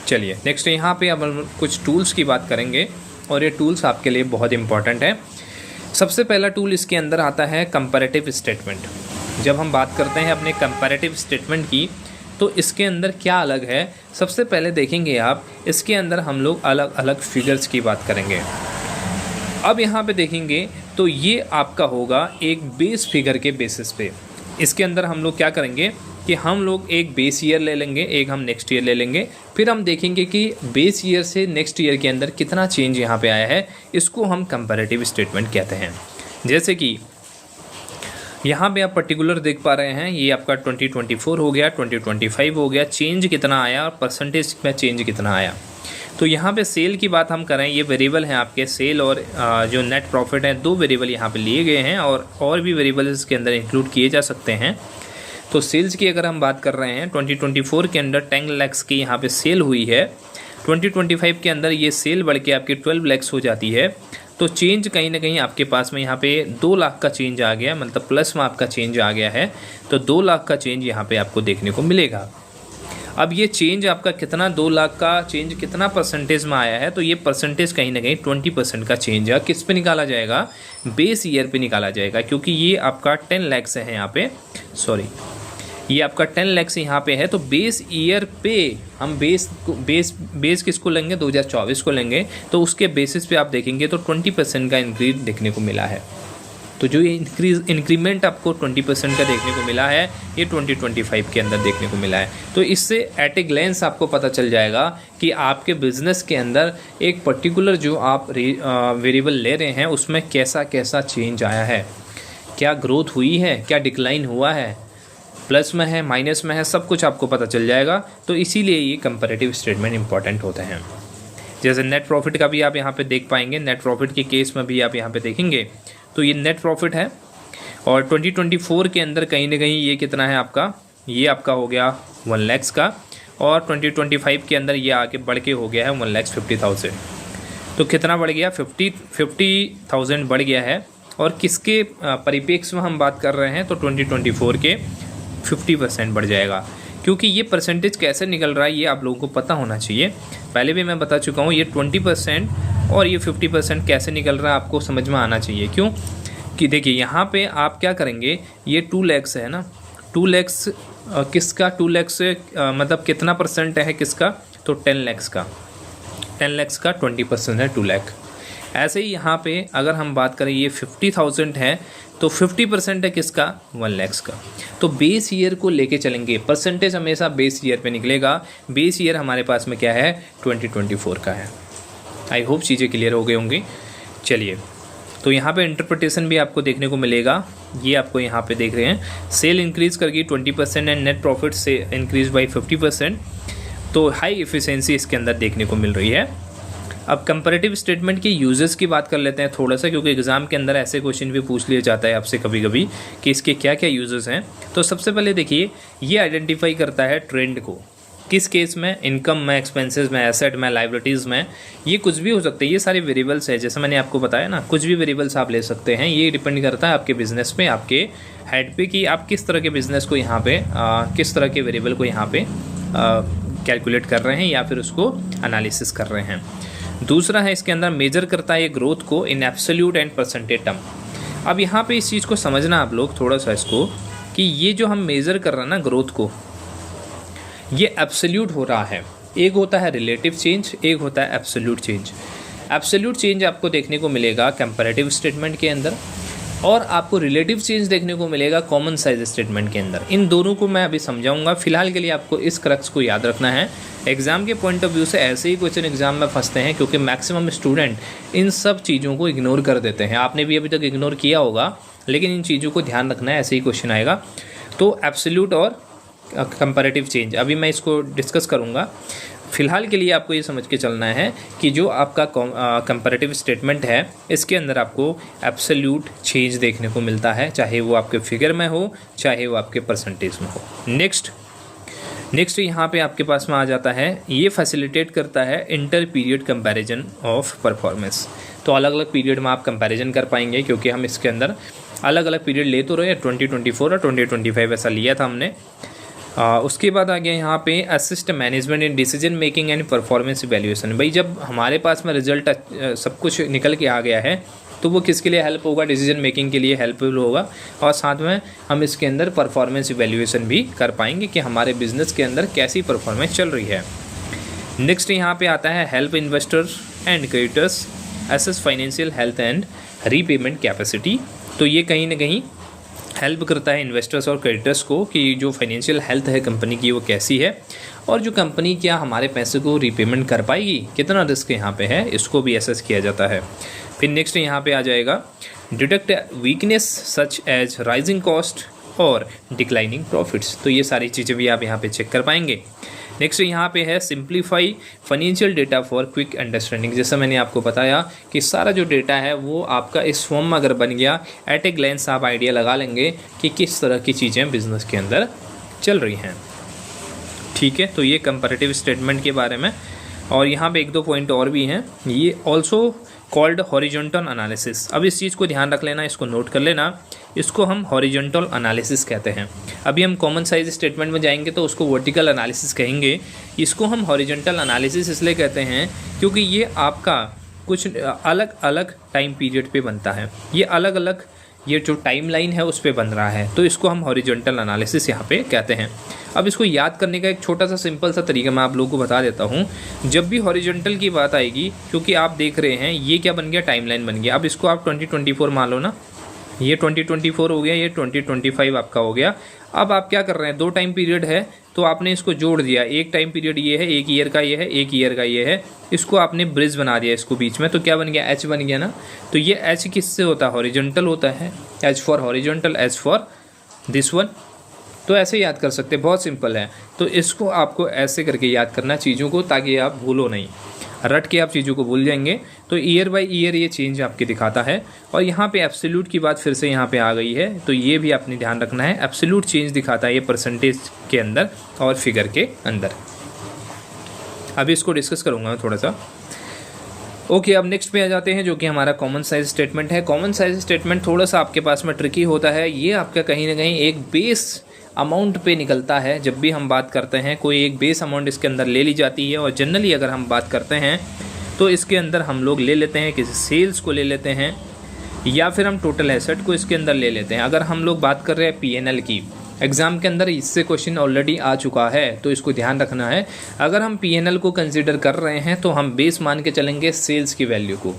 चलिए नेक्स्ट यहाँ पे अब हम कुछ टूल्स की बात करेंगे और ये टूल्स आपके लिए बहुत इंपॉर्टेंट है। सबसे पहला टूल इसके अंदर आता है कंपैरेटिव स्टेटमेंट। जब हम बात करते हैं अपने कंपैरेटिव स्टेटमेंट की तो इसके अंदर क्या अलग है, सबसे पहले देखेंगे आप इसके अंदर हम लोग अलग अलग फिगर्स की बात करेंगे। अब यहाँ पे देखेंगे तो ये आपका होगा एक बेस फिगर के बेसिस पे। इसके अंदर हम लोग क्या करेंगे कि हम लोग एक बेस ईयर ले लेंगे, एक हम नेक्स्ट ईयर ले लेंगे, फिर हम देखेंगे कि बेस ईयर से नेक्स्ट ईयर के अंदर कितना चेंज यहाँ पे आया है। इसको हम कंपैरेटिव स्टेटमेंट कहते हैं। जैसे कि यहाँ पे आप पर्टिकुलर देख पा रहे हैं, ये आपका 2024 हो गया, 2025 हो गया, चेंज कितना आया और परसेंटेज में चेंज कितना आया। तो यहाँ पे सेल की बात हम करें, ये वेरिएबल हैं आपके सेल और जो नेट प्रॉफिट है, दो वेरिएबल यहाँ पे लिए गए हैं और भी वेरिएबल इसके अंदर इंक्लूड किए जा सकते हैं। तो सेल्स की अगर हम बात कर रहे हैं 2024 के अंदर 10 लाख की यहाँ पे सेल हुई है, 2025 के अंदर ये सेल बढ़ के आपकी 12 लाख हो जाती है। तो चेंज कहीं ना कहीं आपके पास में यहाँ पे 2 लाख का चेंज आ गया, मतलब प्लस में आपका चेंज आ गया है। तो 2 लाख का चेंज यहाँ पे आपको देखने को मिलेगा। अब ये चेंज आपका कितना, 2 लाख का चेंज कितना परसेंटेज में आया है, तो ये परसेंटेज कहीं ना कहीं 20% का चेंज है। किस पे निकाला जाएगा, बेस ईयर पे निकाला जाएगा, क्योंकि ये आपका 10 लाख से है यहाँ पे, सॉरी ये आपका 10 लाख से यहाँ पे है। तो बेस ईयर पे हम बेस किसको लेंगे, 2024 को लेंगे। तो उसके बेसिस पे आप देखेंगे तो 20% का इंक्रीज देखने को मिला है। तो जो ये इंक्रीमेंट आपको 20% का देखने को मिला है, ये 2025 के अंदर देखने को मिला है। तो इससे एट ए ग्लेंस आपको पता चल जाएगा कि आपके बिजनेस के अंदर एक पर्टिकुलर जो आप वेरिएबल ले रहे हैं उसमें कैसा कैसा चेंज आया है, क्या ग्रोथ हुई है, क्या डिक्लाइन हुआ है, प्लस में है, माइनस में है, सब कुछ आपको पता चल जाएगा। तो इसीलिए ये कंपैरेटिव स्टेटमेंट इंपॉर्टेंट होते हैं। जैसे नेट प्रॉफिट का भी आप यहाँ पे देख पाएंगे, नेट प्रॉफिट के केस में भी आप यहाँ पे देखेंगे तो ये नेट प्रॉफिट है और 2024 के अंदर कहीं ना कहीं ये कितना है आपका, ये आपका हो गया 1 लाख का, और 2025 के अंदर ये आके बढ़ के हो गया है 1,50,000। तो कितना बढ़ गया, 50,000 बढ़ गया है। और किसके परिप्रेक्ष्य में हम बात कर रहे हैं, तो 2024 के 50% बढ़ जाएगा। क्योंकि ये परसेंटेज कैसे निकल रहा है ये आप लोगों को पता होना चाहिए। पहले भी मैं बता चुका हूँ, ये 20% और ये 50% कैसे निकल रहा है आपको समझ में आना चाहिए। क्यों कि देखिए यहाँ पे आप क्या करेंगे, ये 2 लाख है ना, 2 लाख किसका, 2 लाख से मतलब कितना परसेंट है किसका, तो 10 लाख का, 10 लाख का 20% है 2 लाख। ऐसे ही यहाँ पे अगर हम बात करें ये 50,000 है तो 50% है किसका, 1 लाख का। तो बेस ईयर को लेके चलेंगे, परसेंटेज हमेशा बेस ईयर पे निकलेगा। बेस ईयर हमारे पास में क्या है, 2024 का है। आई होप चीज़ें क्लियर हो गई होंगी। चलिए तो यहाँ पे इंटरप्रिटेशन भी आपको देखने को मिलेगा। ये आपको यहाँ पे देख रहे हैं, सेल इंक्रीज करके 20% एंड नेट प्रॉफिट से इंक्रीज बाई 50%। तो हाई इफिशिएंसी इसके अंदर देखने को मिल रही है। अब कंपैरेटिव स्टेटमेंट के यूजेस की बात कर लेते हैं थोड़ा सा, क्योंकि एग्जाम के अंदर ऐसे क्वेश्चन भी पूछ लिया जाता है आपसे कभी कभी कि इसके क्या क्या यूजेस हैं। तो सबसे पहले देखिए, ये आइडेंटिफाई करता है ट्रेंड को। किस केस में, इनकम में, एक्सपेंसेस में, एसेट में, लाइबिलिटीज़ में, ये कुछ भी हो सकते हैं। ये सारे वेरिएबल्स है, जैसे मैंने आपको बताया ना, कुछ भी वेरिएबल्स आप ले सकते हैं। ये डिपेंड करता है आपके बिजनेस पे, आपके हेड पे, कि आप किस तरह के बिजनेस को यहाँ पे किस तरह के वेरिएबल को यहाँ पे कैलकुलेट कर रहे हैं या फिर उसको एनालिसिस कर रहे हैं। दूसरा है इसके अंदर मेजर करता है ग्रोथ को in absolute and percentage term. अब यहाँ पे इस चीज़ को समझना आप लोग थोड़ा सा इसको, कि ये जो हम मेज़र कर रहे हैं ना ग्रोथ को, ये एब्सोल्यूट हो रहा है। एक होता है रिलेटिव चेंज, एक होता है एब्सोल्यूट चेंज। एब्सोल्यूट चेंज आपको देखने को मिलेगा कंपैरेटिव स्टेटमेंट के अंदर, और आपको रिलेटिव चेंज देखने को मिलेगा कॉमन साइज स्टेटमेंट के अंदर। इन दोनों को मैं अभी समझाऊंगा। फिलहाल के लिए आपको इस क्रक्स को याद रखना है। एग्जाम के पॉइंट ऑफ व्यू से ऐसे ही क्वेश्चन एग्जाम में फंसते हैं, क्योंकि मैक्सिमम स्टूडेंट इन सब चीज़ों को इग्नोर कर देते हैं। आपने भी अभी तक इग्नोर किया होगा, लेकिन इन चीज़ों को ध्यान रखना है, ऐसे ही क्वेश्चन आएगा। तो एब्सोल्यूट और कंपैरेटिव चेंज अभी मैं इसको डिस्कस करूँगा। फिलहाल के लिए आपको ये समझ के चलना है कि जो आपका कंपैरेटिव स्टेटमेंट है, इसके अंदर आपको एब्सोल्यूट चेंज देखने को मिलता है, चाहे वो आपके फिगर में हो, चाहे वो आपके परसेंटेज में हो। नेक्स्ट यहाँ पे आपके पास में आ जाता है, ये फैसिलिटेट करता है inter period comparison of performance. तो अलग अलग पीरियड में आप कंपैरिजन कर पाएंगे, क्योंकि हम इसके अंदर अलग अलग पीरियड ले तो रहे हैं, 2024 और 2025 ऐसा लिया था हमने। उसके बाद आ गया यहाँ पे assist management in decision making and performance evaluation. भाई जब हमारे पास में रिजल्ट सब कुछ निकल के आ गया है तो वो किसके लिए हेल्प होगा, डिसीजन मेकिंग के लिए हेल्पफुल होगा, और साथ में हम इसके अंदर परफॉर्मेंस इवैल्यूएशन भी कर पाएंगे कि हमारे बिजनेस के अंदर कैसी परफॉर्मेंस चल रही है। नेक्स्ट यहाँ पे आता है help investors and creditors assess financial health and repayment capacity. तो ये कहीं ना कहीं हेल्प करता है इन्वेस्टर्स और क्रेडिटर्स को कि जो फाइनेंशियल हेल्थ है कंपनी की वो कैसी है, और जो कंपनी क्या हमारे पैसे को रीपेमेंट कर पाएगी, कितना रिस्क यहाँ पे है, इसको भी असेस किया जाता है। फिर नेक्स्ट यहाँ पे आ जाएगा detect weakness such as rising cost और डिक्लाइनिंग प्रॉफिट्स। तो ये सारी चीज़ें भी आप यहाँ पे चेक कर पाएंगे। नेक्स्ट यहाँ पे है simplify financial data for quick understanding. जैसा मैंने आपको बताया कि सारा जो डेटा है वो आपका इस फॉर्म में अगर बन गया, एट ए ग्लैंस आप आइडिया लगा लेंगे कि किस तरह की चीज़ें बिजनेस के अंदर चल रही हैं। ठीक है, तो ये कंपैरेटिव स्टेटमेंट के बारे में। और यहाँ पे एक दो पॉइंट और भी हैं, ये ऑल्सो कॉल्ड हॉरिजॉन्टल एनालिसिस। अब इस चीज़ को ध्यान रख लेना, इसको नोट कर लेना, इसको हम हॉरिजॉन्टल एनालिसिस कहते हैं। अभी हम कॉमन साइज स्टेटमेंट में जाएंगे तो उसको वर्टिकल एनालिसिस कहेंगे। इसको हम हॉरिजॉन्टल एनालिसिस इसलिए कहते हैं क्योंकि ये आपका कुछ अलग अलग टाइम पीरियड पे बनता है, ये अलग अलग ये जो टाइमलाइन है उस पे बन रहा है, तो इसको हम हॉरिजॉन्टल एनालिसिस यहाँ पे कहते हैं। अब इसको याद करने का एक छोटा सा सिंपल सा तरीका मैं आप लोगों को बता देता हूँ। जब भी हॉरिजॉन्टल की बात आएगी, क्योंकि आप देख रहे हैं ये क्या बन गया, टाइमलाइन बन गया। अब इसको आप 2024 मान लो ना, ये 2024 हो गया, ये 2025 आपका हो गया। अब आप क्या कर रहे हैं, दो टाइम पीरियड है तो आपने इसको जोड़ दिया, एक टाइम पीरियड ये है, एक ईयर का ये है, एक ईयर का ये है, इसको आपने ब्रिज बना दिया इसको बीच में, तो क्या बन गया, एच बन गया ना। तो ये एच किससे होता है, हॉरिजॉन्टल होता है, H for horizontal, H for this one. तो ऐसे याद कर सकते हैं, बहुत सिंपल है। तो इसको आपको ऐसे करके याद करना चीज़ों को, ताकि आप भूलो नहीं, रट के आप चीज़ों को भूल जाएंगे। तो ईयर बाय ईयर ये चेंज आपके दिखाता है। और यहाँ पे एब्सोल्यूट की बात फिर से यहाँ पे आ गई है, तो ये भी आपने ध्यान रखना है, एब्सोल्यूट चेंज दिखाता है ये परसेंटेज के अंदर और फिगर के अंदर। अभी इसको डिस्कस करूँगा मैं थोड़ा सा। ओके, अब नेक्स्ट पे आ जाते हैं, जो कि हमारा कॉमन साइज स्टेटमेंट है। कॉमन साइज स्टेटमेंट थोड़ा सा आपके पास में ट्रिकी होता है। ये आपका कहीं ना कहीं एक बेस अमाउंट पे निकलता है। जब भी हम बात करते हैं कोई एक बेस अमाउंट इसके अंदर ले ली जाती है, और जनरली अगर हम बात करते हैं तो इसके अंदर हम लोग ले लेते हैं किसी सेल्स को ले लेते हैं, या फिर हम टोटल एसेट को इसके अंदर ले लेते हैं। अगर हम लोग बात कर रहे हैं पीएनएल की, एग्जाम के अंदर इससे क्वेश्चन ऑलरेडी आ चुका है, तो इसको ध्यान रखना है। अगर हम पीएनएल को कंसीडर कर रहे हैं तो हम बेस मान के चलेंगे सेल्स की वैल्यू को।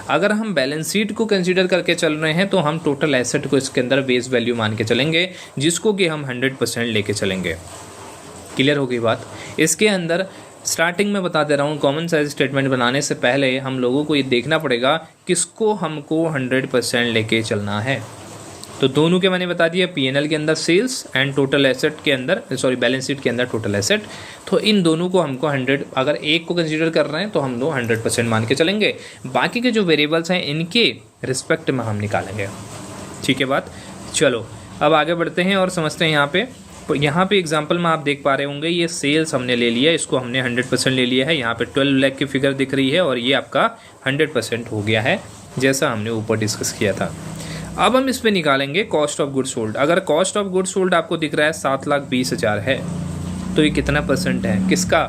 अगर हम बैलेंस शीट को कंसीडर करके चल रहे हैं तो हम टोटल एसेट को इसके अंदर बेस वैल्यू मान के चलेंगे, जिसको कि हम 100% लेके चलेंगे। क्लियर हो गई बात। इसके अंदर स्टार्टिंग में बता दे रहा हूँ, कॉमन साइज स्टेटमेंट बनाने से पहले हम लोगों को ये देखना पड़ेगा किसको हमको 100% लेके चलना है। तो दोनों के मैंने बता दिया, पीएनएल के अंदर सेल्स एंड टोटल एसेट के अंदर, सॉरी बैलेंस शीट के अंदर टोटल एसेट। तो इन दोनों को हमको 100, अगर एक को कंसीडर कर रहे हैं तो हम लोग 100% मान के चलेंगे। बाकी के जो वेरिएबल्स हैं इनके रिस्पेक्ट में हम निकालेंगे। ठीक है बात। चलो अब आगे बढ़ते हैं और समझते हैं। यहाँ पे एग्जाम्पल में आप देख पा रहे होंगे, ये सेल्स हमने ले लिया, इसको हमने 100% ले लिया है। यहाँ पे 12 लाख की फिगर दिख रही है और ये आपका 100% हो गया है, जैसा हमने ऊपर डिस्कस किया था। अब हम इस पे निकालेंगे कॉस्ट ऑफ गुड्स सोल्ड। अगर कॉस्ट ऑफ गुड्स सोल्ड आपको दिख रहा है 7,20,000 है, तो ये कितना परसेंट है किसका,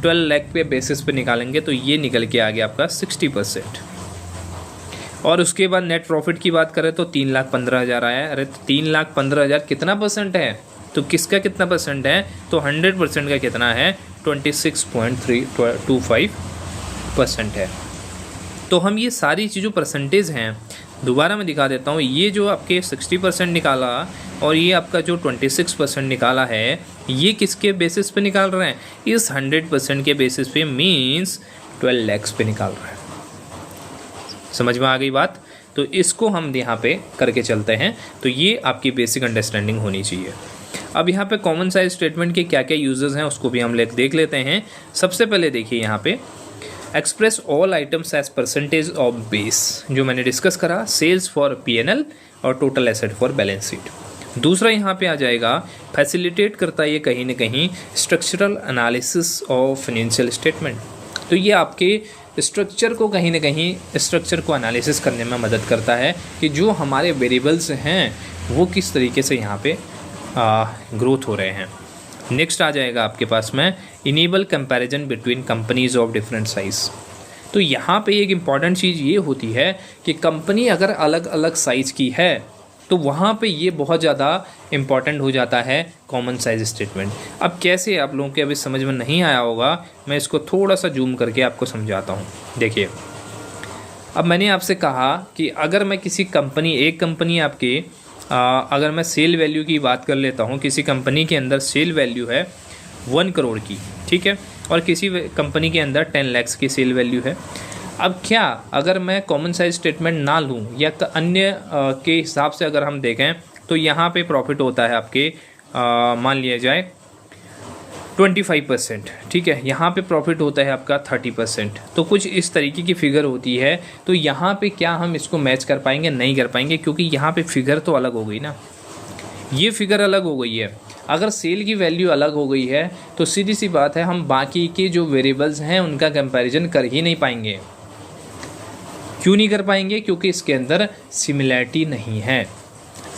12 लाख पे बेसिस पे निकालेंगे, तो ये निकल के आ गया आपका 60%। और उसके बाद नेट प्रॉफिट की बात करें तो 3,15,000 आया। अरे 3,15,000 कितना परसेंट है, तो किसका कितना परसेंट है, तो 100% का कितना है, 26.325% है। तो हम ये सारी चीज़ों परसेंटेज हैं, दोबारा मैं दिखा देता हूँ। ये जो आपके 60% निकाला और ये आपका जो 26% निकाला है, ये किसके बेसिस पे निकाल रहे हैं, इस 100% के बेसिस पे, मीन्स 12 लाख पे निकाल रहे हैं। समझ में आ गई बात। तो इसको हम यहाँ पे करके चलते हैं, तो ये आपकी बेसिक अंडरस्टैंडिंग होनी चाहिए। अब यहाँ पे कॉमन साइज स्टेटमेंट के क्या क्या यूजेस हैं उसको भी हम देख लेते हैं। सबसे पहले देखिए यहाँ पे express all items as percentage of base, जो मैंने डिस्कस करा, सेल्स फॉर पीएनएल और total asset for balance sheet. दूसरा यहाँ पे आ जाएगा फैसिलिटेट करता है ये कहीं ना कहीं structural analysis of financial statement. तो ये आपके स्ट्रक्चर को कहीं ना कहीं स्ट्रक्चर को एनालिसिस करने में मदद करता है कि जो हमारे वेरिएबल्स हैं वो किस तरीके से यहाँ पे ग्रोथ हो रहे हैं। नेक्स्ट आ जाएगा आपके पास में enable comparison between companies of different size. तो यहाँ पे एक इम्पॉर्टेंट चीज़ ये होती है कि कंपनी अगर अलग अलग साइज़ की है तो वहाँ पे ये बहुत ज़्यादा इम्पॉर्टेंट हो जाता है कॉमन साइज स्टेटमेंट। अब कैसे आप लोगों के अभी समझ में नहीं आया होगा, मैं इसको थोड़ा सा जूम करके आपको समझाता हूँ। देखिए, अब मैंने आपसे कहा कि अगर मैं किसी कंपनी, एक कंपनी आपके अगर मैं सेल वैल्यू की बात कर लेता हूँ, किसी कंपनी के अंदर सेल वैल्यू है 1 करोड़ की, ठीक है, और किसी कंपनी के अंदर 10 लाख की सेल वैल्यू है। अब क्या अगर मैं कॉमन साइज स्टेटमेंट ना लूँ या अन्य के हिसाब से अगर हम देखें तो यहाँ पे प्रॉफिट होता है आपके मान लिया जाए 25%, ठीक है, यहाँ पे प्रॉफिट होता है आपका 30%। तो कुछ इस तरीके की फिगर होती है। तो यहाँ पे क्या हम इसको मैच कर पाएंगे? नहीं कर पाएंगे, क्योंकि यहाँ पे फिगर तो अलग हो गई ना, ये फिगर अलग हो गई है। अगर सेल की वैल्यू अलग हो गई है तो सीधी सी बात है, हम बाकी के जो वेरिएबल्स हैं उनका कंपैरिजन कर ही नहीं पाएंगे। क्यों नहीं कर पाएंगे? क्योंकि इसके अंदर सिमिलैरिटी नहीं है।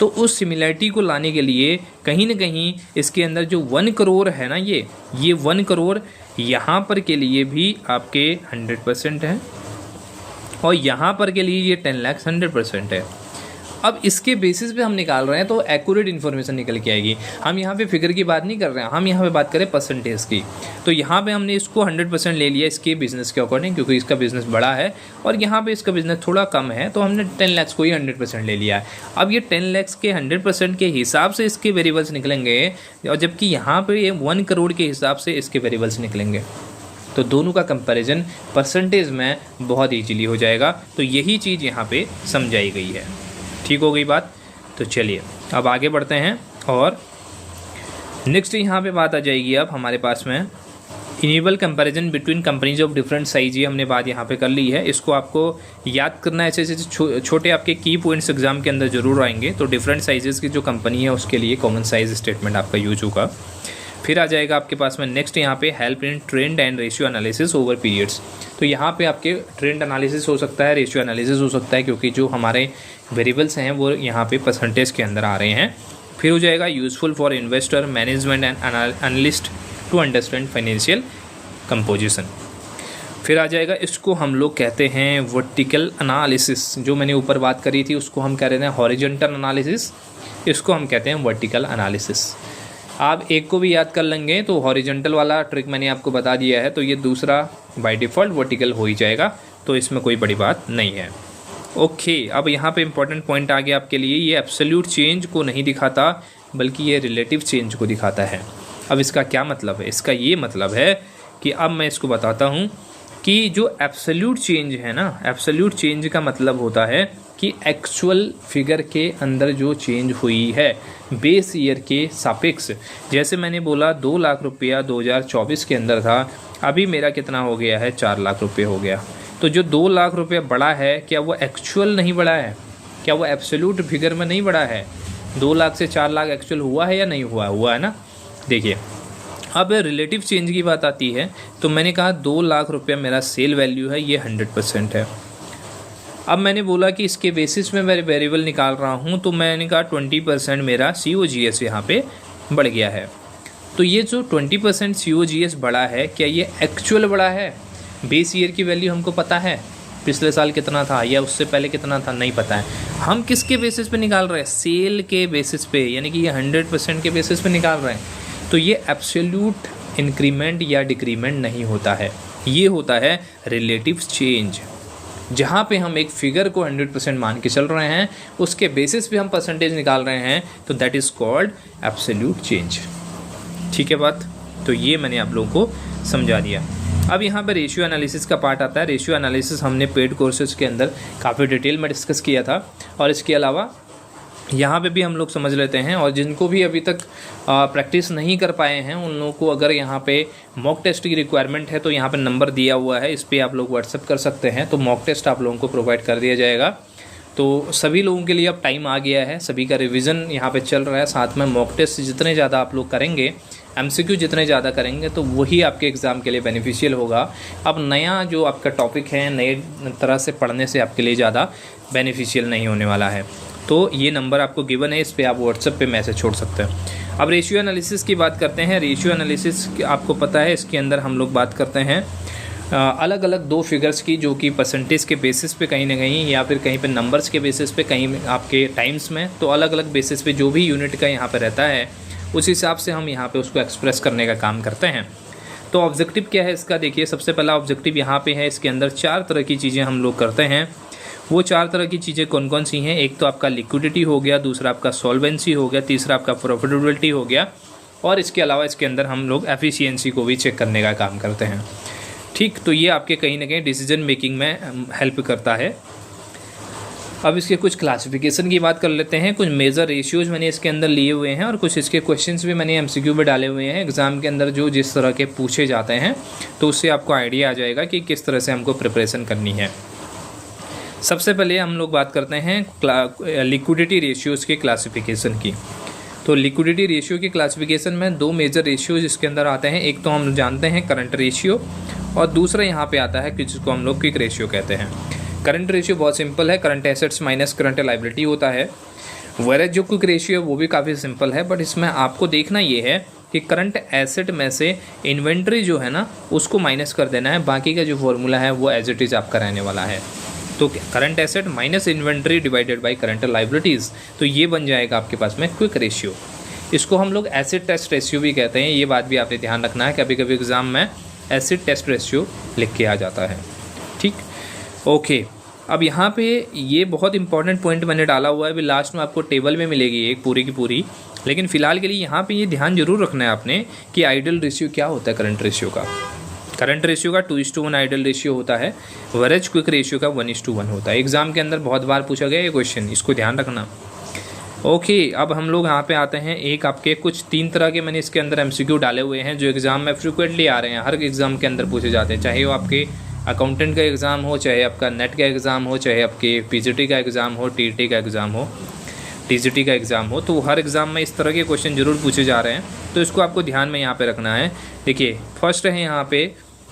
तो उस सिमिलैरिटी को लाने के लिए कहीं ना कहीं इसके अंदर जो 1 करोड़ है ना, ये 1 करोड़ यहाँ पर के लिए भी आपके 100% है और यहाँ पर के लिए ये 10 लाख 100% है। अब इसके बेसिस पे हम निकाल रहे हैं तो एक्यूरेट इन्फॉर्मेशन निकल के आएगी। हम यहाँ पे फिगर की बात नहीं कर रहे हैं, हम यहाँ पे बात करें परसेंटेज की। तो यहाँ पे हमने इसको 100% ले लिया इसके बिज़नेस के अकॉर्डिंग, क्योंकि इसका बिज़नेस बड़ा है और यहाँ पे इसका बिज़नेस थोड़ा कम है, तो हमने 10 लाख को ही 100% ले लिया है। अब ये 10 लाख के 100% के हिसाब से इसके वेरिएबल्स निकलेंगे, और जबकि यहाँ पर ये 1 करोड़ के हिसाब से इसके वेरिएबल्स निकलेंगे। तो दोनों का कंपैरिजन परसेंटेज में बहुत ईजीली हो जाएगा। तो यही चीज़ यहाँ पे समझाई गई है। ठीक हो गई बात? तो चलिए अब आगे बढ़ते हैं और नेक्स्ट यहाँ पे बात आ जाएगी। अब हमारे पास में enable comparison between companies of different size, ये हमने बात यहाँ पे कर ली है। इसको आपको याद करना है, ऐसे ऐसे छोटे आपके की पॉइंट्स एग्जाम के अंदर जरूर आएंगे। तो डिफरेंट साइजेस की जो कंपनी है उसके लिए कॉमन साइज स्टेटमेंट आपका यूज होगा। फिर आ जाएगा आपके पास में नेक्स्ट यहाँ पे help in trend and ratio analysis over periods. तो यहाँ पे आपके ट्रेंड एनालिसिस हो सकता है, रेशियो एनालिसिस हो सकता है, क्योंकि जो हमारे वेरिएबल्स हैं वो यहाँ पे परसेंटेज के अंदर आ रहे हैं। फिर हो जाएगा useful for investor, management and analyst to understand financial composition. फिर आ जाएगा, इसको हम लोग कहते हैं वर्टिकल एनालिसिस। जो मैंने ऊपर बात करी थी उसको हम कह रहे हैं हॉरिजॉन्टल एनालिसिस, इसको हम कहते हैं वर्टिकल एनालिसिस। आप एक को भी याद कर लेंगे तो हॉरिजॉन्टल वाला ट्रिक मैंने आपको बता दिया है, तो ये दूसरा बाय डिफ़ॉल्ट वर्टिकल हो ही जाएगा, तो इसमें कोई बड़ी बात नहीं है। ओके, अब यहाँ पे इंपॉर्टेंट पॉइंट आ गया आपके लिए, ये एब्सोल्यूट चेंज को नहीं दिखाता बल्कि ये रिलेटिव चेंज को दिखाता है। अब इसका क्या मतलब है? इसका ये मतलब है कि अब मैं इसको बताता हूँ कि जो एब्सोल्यूट चेंज है ना, एब्सोल्यूट चेंज का मतलब होता है कि एक्चुअल फिगर के अंदर जो चेंज हुई है बेस ईयर के सापेक्ष। जैसे मैंने बोला 2 लाख रुपया 2024 के अंदर था, अभी मेरा कितना हो गया है? 4 लाख रुपये हो गया। तो जो 2 लाख रुपये बढ़ा है, क्या वो एक्चुअल नहीं बढ़ा है? क्या वो एब्सोल्यूट फिगर में नहीं बढ़ा है? 2 लाख से 4 लाख एक्चुअल हुआ है या नहीं हुआ? हुआ है ना। देखिए, अब रिलेटिव चेंज की बात आती है तो मैंने कहा 2 लाख रुपया मेरा सेल वैल्यू है, ये 100% है। अब मैंने बोला कि इसके बेसिस में मैं वेरिएबल निकाल रहा हूँ, तो मैंने कहा 20% मेरा COGS यहाँ पे बढ़ गया है। तो ये जो 20% COGS बढ़ा है, क्या ये एक्चुअल बढ़ा है? बेस ईयर की वैल्यू हमको पता है पिछले साल कितना था या उससे पहले कितना था, नहीं पता है। हम किसके बेसिस पे निकाल रहे हैं? सेल के बेसिस पे, यानी कि ये 100% के बेसिस पे निकाल रहे हैं। तो ये एब्सोल्यूट इंक्रीमेंट या डिक्रीमेंट नहीं होता है, ये होता है रिलेटिव चेंज। जहाँ पे हम एक फिगर को 100% मान के चल रहे हैं, उसके बेसिस पे हम परसेंटेज निकाल रहे हैं, तो that is called absolute change. ठीक है बात? तो ये मैंने आप लोगों को समझा दिया। अब यहाँ पे रेशियो एनालिसिस का पार्ट आता है। रेशियो एनालिसिस हमने पेड कोर्सेज के अंदर काफ़ी डिटेल में डिस्कस किया था, और इसके अलावा यहाँ पे भी हम लोग समझ लेते हैं। और जिनको भी अभी तक प्रैक्टिस नहीं कर पाए हैं उन लोगों को अगर यहाँ पे मॉक टेस्ट की रिक्वायरमेंट है तो यहाँ पे नंबर दिया हुआ है, इस पर आप लोग व्हाट्सअप कर सकते हैं, तो मॉक टेस्ट आप लोगों को प्रोवाइड कर दिया जाएगा। तो सभी लोगों के लिए अब टाइम आ गया है, सभी का रिवीजन यहाँ पे चल रहा है, साथ में मॉक टेस्ट जितने ज़्यादा आप लोग करेंगे, MCQ जितने ज़्यादा करेंगे, तो वही आपके एग्ज़ाम के लिए बेनिफिशियल होगा। अब नया जो आपका टॉपिक है नए तरह से पढ़ने से आपके लिए ज़्यादा बेनिफिशियल नहीं होने वाला है। तो ये नंबर आपको गिवन है, इस पर आप व्हाट्सएप पे मैसेज छोड़ सकते हैं। अब रेशियो एनालिसिस की बात करते हैं। रेशियो एनालिसिस आपको पता है, इसके अंदर हम लोग बात करते हैं अलग अलग दो फिगर्स की, जो कि परसेंटेज के बेसिस पे कहीं ना कहीं, या फिर कहीं पे नंबर्स के बेसिस पे, कहीं आपके टाइम्स में, तो अलग अलग बेसिस पे जो भी यूनिट का यहाँ पे रहता है उस हिसाब से हम यहाँ पे उसको एक्सप्रेस करने का काम करते हैं। तो ऑब्जेक्टिव क्या है इसका, देखिए सबसे पहला ऑब्जेक्टिव यहाँ पे है, इसके अंदर 4 तरह की चीज़ें हम लोग करते हैं। वो 4 तरह की चीज़ें कौन कौन सी हैं? एक तो आपका लिक्विडिटी हो गया, दूसरा आपका सॉल्वेंसी हो गया, तीसरा आपका प्रॉफिटेबिलिटी हो गया, और इसके अलावा इसके अंदर हम लोग एफिशिएंसी को भी चेक करने का काम करते हैं। ठीक, तो ये आपके कहीं ना कहीं डिसीजन मेकिंग में हेल्प करता है। अब इसके कुछ क्लासिफिकेशन की बात कर लेते हैं। कुछ मेजर रेशियोज मैंने इसके अंदर लिए हुए हैं, और कुछ इसके क्वेश्चंस भी मैंने एमसीक्यू में डाले हुए हैं एग्ज़ाम के अंदर, जो जिस तरह के पूछे जाते हैं, तो उससे आपको आइडिया आ जाएगा कि किस तरह से हमको प्रिपरेशन करनी है। सबसे पहले हम लोग बात करते हैं लिक्विडिटी रेशियोज़ के क्लासिफिकेशन की। तो लिक्विडिटी रेशियो की क्लासिफिकेशन में 2 मेजर रेशियोज इसके अंदर आते हैं। एक तो हम जानते हैं करंट रेशियो, और दूसरा यहाँ पे आता है कि जिसको हम लोग क्विक रेशियो कहते हैं। करंट रेशियो बहुत सिंपल है, current assets minus current liability होता है। वैरेज जो क्विक रेशियो है वो भी काफ़ी सिंपल है, बट इसमें आपको देखना ये है कि करंट एसेट में से इन्वेंट्री जो है ना उसको माइनस कर देना है, बाकी का जो फॉर्मूला है वो एज इट इज़ आपका रहने वाला है। तो current asset minus inventory divided by current liabilities, तो ये बन जाएगा आपके पास में क्विक रेशियो। इसको हम लोग एसिड टेस्ट रेशियो भी कहते हैं, ये बात भी आपने ध्यान रखना है। कभी कभी एग्जाम में एसिड टेस्ट रेशियो लिख के आ जाता है। ठीक, ओके। अब यहाँ पे ये बहुत इंपॉर्टेंट पॉइंट मैंने डाला हुआ है, अभी लास्ट में आपको टेबल में मिलेगी एक पूरी की पूरी, लेकिन फिलहाल के लिए यहाँ पे ये ध्यान जरूर रखना है आपने कि आइडियल रेशियो क्या होता है करंट रेशियो का। करंट रेशियो का 2:1 आइडियल रेशियो होता है, एवरेज क्विक रेशियो का 1:1 होता है। एग्जाम के अंदर बहुत बार पूछा गया ये क्वेश्चन, इसको ध्यान रखना। ओके, अब हम लोग यहाँ पे आते हैं। एक आपके कुछ 3 तरह के मैंने इसके अंदर एमसीक्यू डाले हुए हैं जो एग्जाम में फ्रिक्वेंटली आ रहे हैं, हर एग्जाम के अंदर पूछे जाते हैं, चाहे वो आपके अकाउंटेंट का एग्ज़ाम हो, चाहे आपका नेट का एग्ज़ाम हो, चाहे आपके पीजीटी का एग्ज़ाम हो, टीटी का एग्ज़ाम हो, टीजीटी का एग्ज़ाम हो, तो हर एग्ज़ाम में इस तरह के क्वेश्चन जरूर पूछे जा रहे हैं, तो इसको आपको ध्यान में यहाँ पे रखना है। देखिए फर्स्ट है यहाँ पे,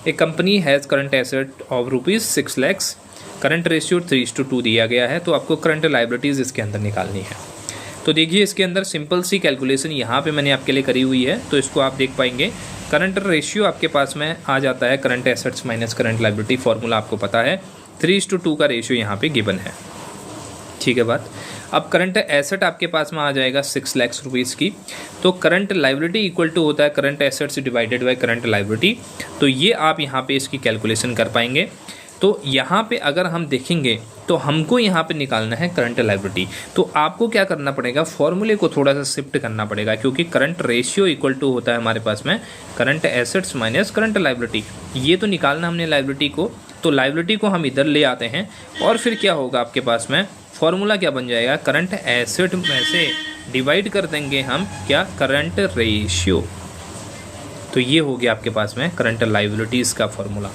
एक company has current asset of ₹6 lakh, current ratio 3:2 दिया गया है, तो आपको करंट लायबिलिटीज़ इसके अंदर निकालनी है। तो देखिए इसके अंदर सिंपल सी कैलकुलेशन यहाँ पे मैंने आपके लिए करी हुई है, तो इसको आप देख पाएंगे। करंट रेशियो आपके पास में आ जाता है current assets minus current liability, formula आपको पता है, 3:2 का रेशियो यहाँ पे गिवन है। ठीक है बात। अब करंट एसेट आपके पास में आ जाएगा 6 लाख रुपीज़ की, तो करंट लायबिलिटी इक्वल टू होता है current assets divided by current liability, तो ये आप यहाँ पे इसकी कैलकुलेशन कर पाएंगे। तो यहाँ पे अगर हम देखेंगे तो हमको यहाँ पे निकालना है करंट लायबिलिटी, तो आपको क्या करना पड़ेगा, फॉर्मूले को थोड़ा सा शिफ्ट करना पड़ेगा, क्योंकि करंट रेशियो इक्वल टू होता है हमारे पास में current assets minus current liability, ये तो निकालना हमने लायबिलिटी को, तो लायबिलिटी को हम इधर ले आते हैं, और फिर क्या होगा आपके पास में फॉर्मूला क्या बन जाएगा, करंट एसेट में से डिवाइड कर देंगे हम क्या, करंट रेशियो, तो ये हो गया आपके पास में करंट लायबिलिटीज़ का फॉर्मूला।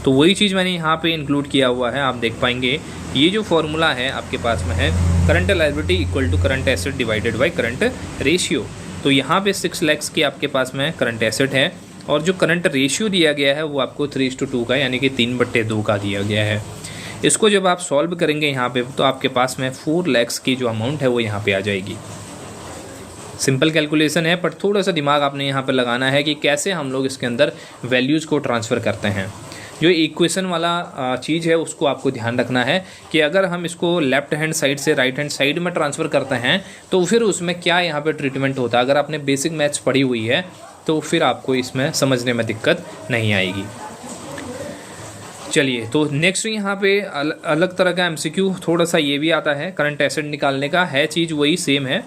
तो वही चीज़ मैंने यहाँ पे इंक्लूड किया हुआ है, आप देख पाएंगे ये जो फॉर्मूला है आपके पास में है current liability equal to current asset divided by current ratio. तो यहाँ पे 6 लाख की आपके पास में करंट एसेट है, और जो करंट रेशियो दिया गया है वो आपको 3:2 का, यानी कि 3/2 का दिया गया है। इसको जब आप सॉल्व करेंगे यहाँ पे, तो आपके पास में 4 लाख की जो अमाउंट है वो यहाँ पे आ जाएगी। सिंपल कैलकुलेशन है, पर थोड़ा सा दिमाग आपने यहाँ पर लगाना है कि कैसे हम लोग इसके अंदर वैल्यूज़ को ट्रांसफ़र करते हैं। जो इक्वेशन वाला चीज़ है उसको आपको ध्यान रखना है कि अगर हम इसको लेफ्ट हैंड साइड से राइट हैंड साइड में ट्रांसफ़र करते हैं तो फिर उसमें क्या यहाँ पे ट्रीटमेंट होता है। अगर आपने बेसिक मैथ्स पढ़ी हुई है तो फिर आपको इसमें समझने में दिक्कत नहीं आएगी। चलिए, तो नेक्स्ट यहाँ पे अलग तरह का एमसीक्यू थोड़ा सा ये भी आता है, करंट एसेट निकालने का है, चीज़ वही सेम है,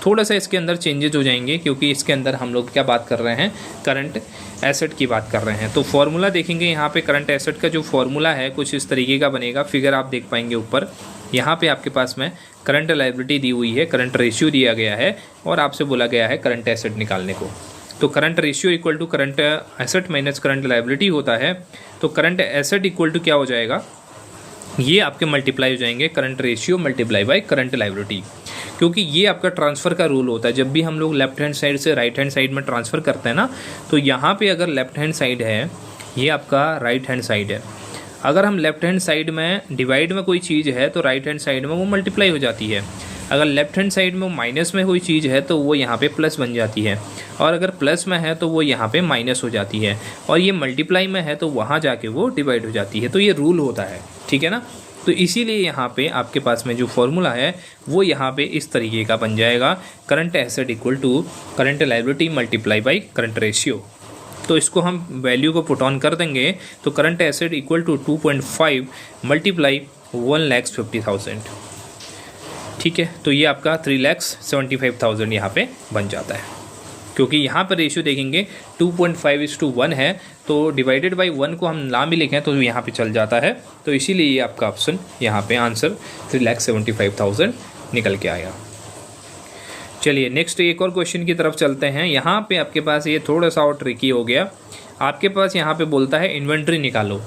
थोड़ा सा इसके अंदर चेंजेज हो जाएंगे, क्योंकि इसके अंदर हम लोग क्या बात कर रहे हैं, करंट एसेट की बात कर रहे हैं। तो फॉर्मूला देखेंगे यहाँ पे, करंट एसेट का जो फॉर्मूला है कुछ इस तरीके का बनेगा, फिगर आप देख पाएंगे ऊपर, यहाँ पे आपके पास में करंट लायबिलिटी दी हुई है, करंट रेशियो दिया गया है, और आपसे बोला गया है करंट एसेट निकालने को। तो current ratio equal to current asset minus current liability होता है, तो करंट एसेट इक्वल टू क्या हो जाएगा, ये आपके मल्टीप्लाई हो जाएंगे current ratio multiply by current liability, क्योंकि ये आपका ट्रांसफ़र का रूल होता है। जब भी हम लोग लेफ्ट हैंड साइड से राइट हैंड साइड में ट्रांसफ़र करते हैं ना, तो यहाँ पे अगर लेफ्ट हैंड साइड है, ये आपका राइट हैंड साइड है, अगर हम लेफ्ट हैंड साइड में डिवाइड में कोई चीज़ है तो राइट हैंड साइड में वो मल्टीप्लाई हो जाती है। अगर लेफ्ट हैंड साइड में माइनस में कोई चीज़ है तो वो यहाँ पे प्लस बन जाती है, और अगर प्लस में है तो वो यहाँ पे माइनस हो जाती है, और ये मल्टीप्लाई में है तो वहाँ जाके वो डिवाइड हो जाती है। तो ये रूल होता है, ठीक है ना। तो इसीलिए यहाँ पे आपके पास में जो फॉर्मूला है वो यहाँ पे इस तरीके का बन जाएगा, current asset equal to current liability multiply by current ratio. तो इसको हम वैल्यू को पुट ऑन कर देंगे तो current asset equal to 2.5 multiply 1,50,000, ठीक है। तो ये आपका 3,75,000 यहाँ पे बन जाता है, क्योंकि यहाँ पर रेशियो देखेंगे 2.5:1 है, तो डिवाइडेड बाई 1 को हम ना भी लिखें तो यहाँ पे चल जाता है। तो इसीलिए ये आपका ऑप्शन यहाँ पे आंसर 3,75,000 निकल के आएगा। चलिए नेक्स्ट एक और क्वेश्चन की तरफ चलते हैं। यहाँ पे आपके पास ये थोड़ा सा और ट्रिकी हो गया। आपके पास यहाँ पे बोलता है इन्वेंट्री निकालो।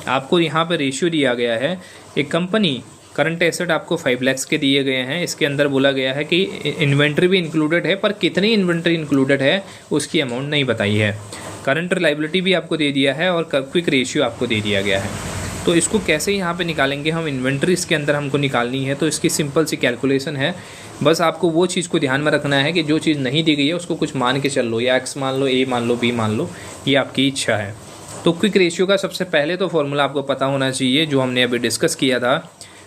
आपको यहाँ पे रेशियो दिया गया है, एक कंपनी करंट एसेट आपको 5 लाख के दिए गए हैं, इसके अंदर बोला गया है कि इन्वेंट्री भी इंक्लूडेड है, पर कितनी इन्वेंट्री इंक्लूडेड है उसकी अमाउंट नहीं बताई है। करंट लायबिलिटी भी आपको दे दिया है और क्विक रेशियो आपको दे दिया गया है। तो इसको कैसे यहाँ पे निकालेंगे हम, इन्वेंट्री इसके अंदर हमको निकालनी है। तो इसकी सिंपल सी कैलकुलेशन है, बस आपको वो चीज़ को ध्यान में रखना है कि जो चीज़ नहीं दी गई है उसको कुछ मान के चल लो, या एक्स मान लो, ए मान लो, बी मान लो, ये आपकी इच्छा है। तो क्विक रेशियो का सबसे पहले तो फॉर्मूला आपको पता होना चाहिए, जो हमने अभी डिस्कस किया था।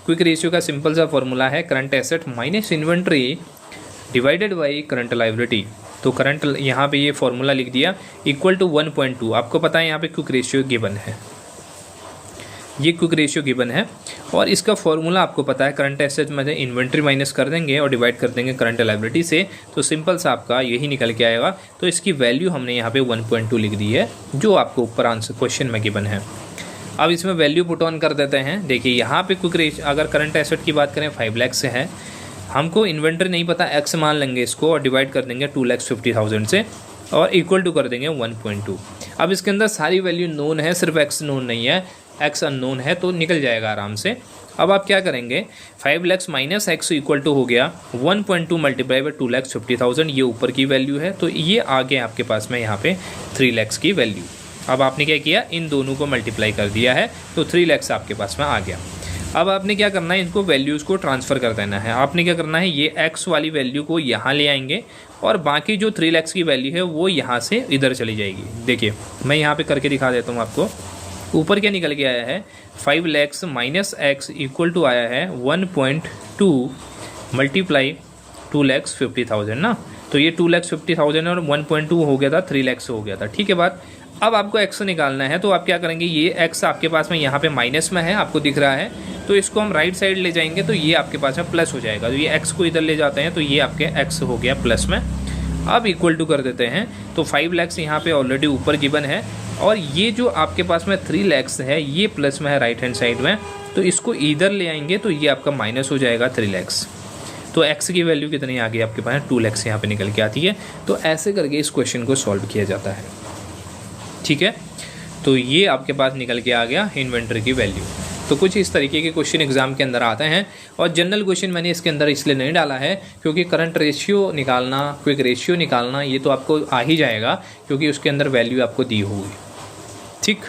क्विक रेशियो का सिंपल सा फॉर्मूला है current asset minus inventory divided by current liability. तो करंट यहाँ पे ये फॉर्मूला लिख दिया इक्वल टू 1.2। आपको पता है यहाँ पे क्विक रेशियो गिवन है, ये क्विक रेशियो गिवन है, और इसका फॉर्मूला आपको पता है करंट एसेट में इन्वेंट्री माइनस कर देंगे और डिवाइड कर देंगे करंट लायबिलिटी से, तो सिंपल सा आपका यही निकल के आएगा। तो इसकी वैल्यू हमने यहाँ पे 1.2 लिख दी है, जो आपको ऊपर आंसर क्वेश्चन में गिवन है। अब इसमें वैल्यू पुट ऑन कर देते हैं। देखिए यहाँ पे क्विक रेशियो, अगर करंट एसेट की बात करें 5 लाख से है, हमको इन्वेंट्री नहीं पता, एक्स मान लेंगे इसको और डिवाइड कर देंगे 2,50,000 से और इक्वल टू कर देंगे 1.2। अब इसके अंदर सारी वैल्यू नोन है, सिर्फ एक्स नोन नहीं है, एक्स अननोन है, तो निकल जाएगा आराम से। अब आप क्या करेंगे, 5 lakh minus X equal to हो गया 1.2 मल्टीप्लाई बाई 2,50,000, ये ऊपर की वैल्यू है, तो ये आगे आपके पास में यहाँ पे 3 लाख की वैल्यू। अब आपने क्या किया, इन दोनों को मल्टीप्लाई कर दिया है, तो 3 लाख आपके पास में आ गया। अब आपने क्या करना है, इनको वैल्यूज़ को ट्रांसफ़र कर देना है। आपने क्या करना है, ये एक्स वाली वैल्यू को यहाँ ले आएंगे और बाकी जो 3 लाख की वैल्यू है वो यहाँ से इधर चली जाएगी। देखिए मैं यहाँ पे करके दिखा देता हूँ आपको। ऊपर क्या निकल के आया है, 5 lakh minus X equal to आया है 1.2 मल्टीप्लाई 2,50,000 ना। तो ये 2,50,000 और 1.2 हो गया था, 3 लाख हो गया था, ठीक है बात। अब आपको एक्स निकालना है, तो आप क्या करेंगे, ये एक्स आपके पास में यहाँ पे माइनस में है, आपको दिख रहा है, तो इसको हम राइट साइड ले जाएंगे तो ये आपके पास में प्लस हो जाएगा। तो ये एक्स को इधर ले जाते हैं तो ये आपके एक्स हो गया प्लस में। अब इक्वल टू कर देते हैं, तो 5 लाख यहाँ पे ऑलरेडी ऊपर गिवन है, और ये जो आपके पास में 3 लाख है ये प्लस में है राइट हैंड साइड में, तो इसको इधर ले आएंगे तो ये आपका माइनस हो जाएगा 3 लाख। तो एक्स की वैल्यू कितनी आ गई आपके पास, 2 लाख यहाँ पे निकल के आती है। तो ऐसे करके इस क्वेश्चन को सॉल्व किया जाता है, ठीक है। तो ये आपके पास निकल के आ गया इन्वेंट्री की वैल्यू। तो कुछ इस तरीके के क्वेश्चन एग्जाम के अंदर आते हैं, और जनरल क्वेश्चन मैंने इसके अंदर इसलिए नहीं डाला है क्योंकि करंट रेशियो निकालना, क्विक रेशियो निकालना, ये तो आपको आ ही जाएगा क्योंकि उसके अंदर वैल्यू आपको दी होगी, ठीक।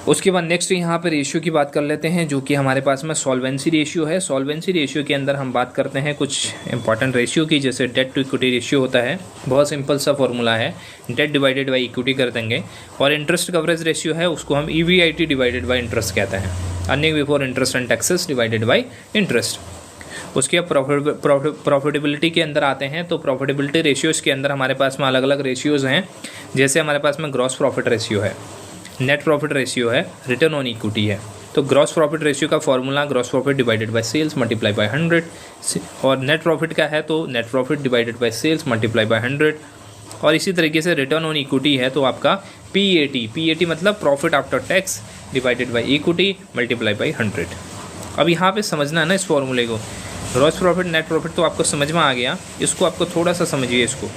उसके बाद नेक्स्ट यहाँ पे रेशियो की बात कर लेते हैं, जो कि हमारे पास में सॉल्वेंसी रेशियो है। सॉल्वेंसी रेशियो के अंदर हम बात करते हैं कुछ इंपॉर्टेंट रेशियो की, जैसे डेट टू इक्विटी रेशियो होता है, बहुत सिंपल सा फॉर्मूला है, डेट डिवाइडेड बाई इक्विटी कर देंगे। और इंटरेस्ट कवरेज रेशियो है, उसको हम EBIT डिवाइडेड बाई इंटरेस्ट कहते हैं, earning before interest and taxes divided by interest. उसके बाद प्रॉफिटेबिलिटी के अंदर आते हैं, तो प्रॉफिटेबिलिटी रेशियोज़ के अंदर हमारे पास में अलग अलग रेशियोज़ हैं, जैसे हमारे पास में ग्रॉस प्रॉफिट रेशियो है, नेट प्रॉफिट रेशियो है, रिटर्न ऑन इक्विटी है। तो ग्रॉस प्रॉफिट रेशियो का formula gross profit divided by sales multiply by 100, और नेट प्रॉफिट का है तो net profit divided by sales multiply by 100। और इसी तरीके से रिटर्न ऑन इक्विटी है तो आपका PAT मतलब profit after tax divided by equity multiply by 100। अब यहाँ पे समझना है ना इस फॉर्मूले को, ग्रॉस प्रॉफिट नेट प्रॉफिट तो आपको समझ में आ गया, इसको आपको थोड़ा सा समझिए। इसको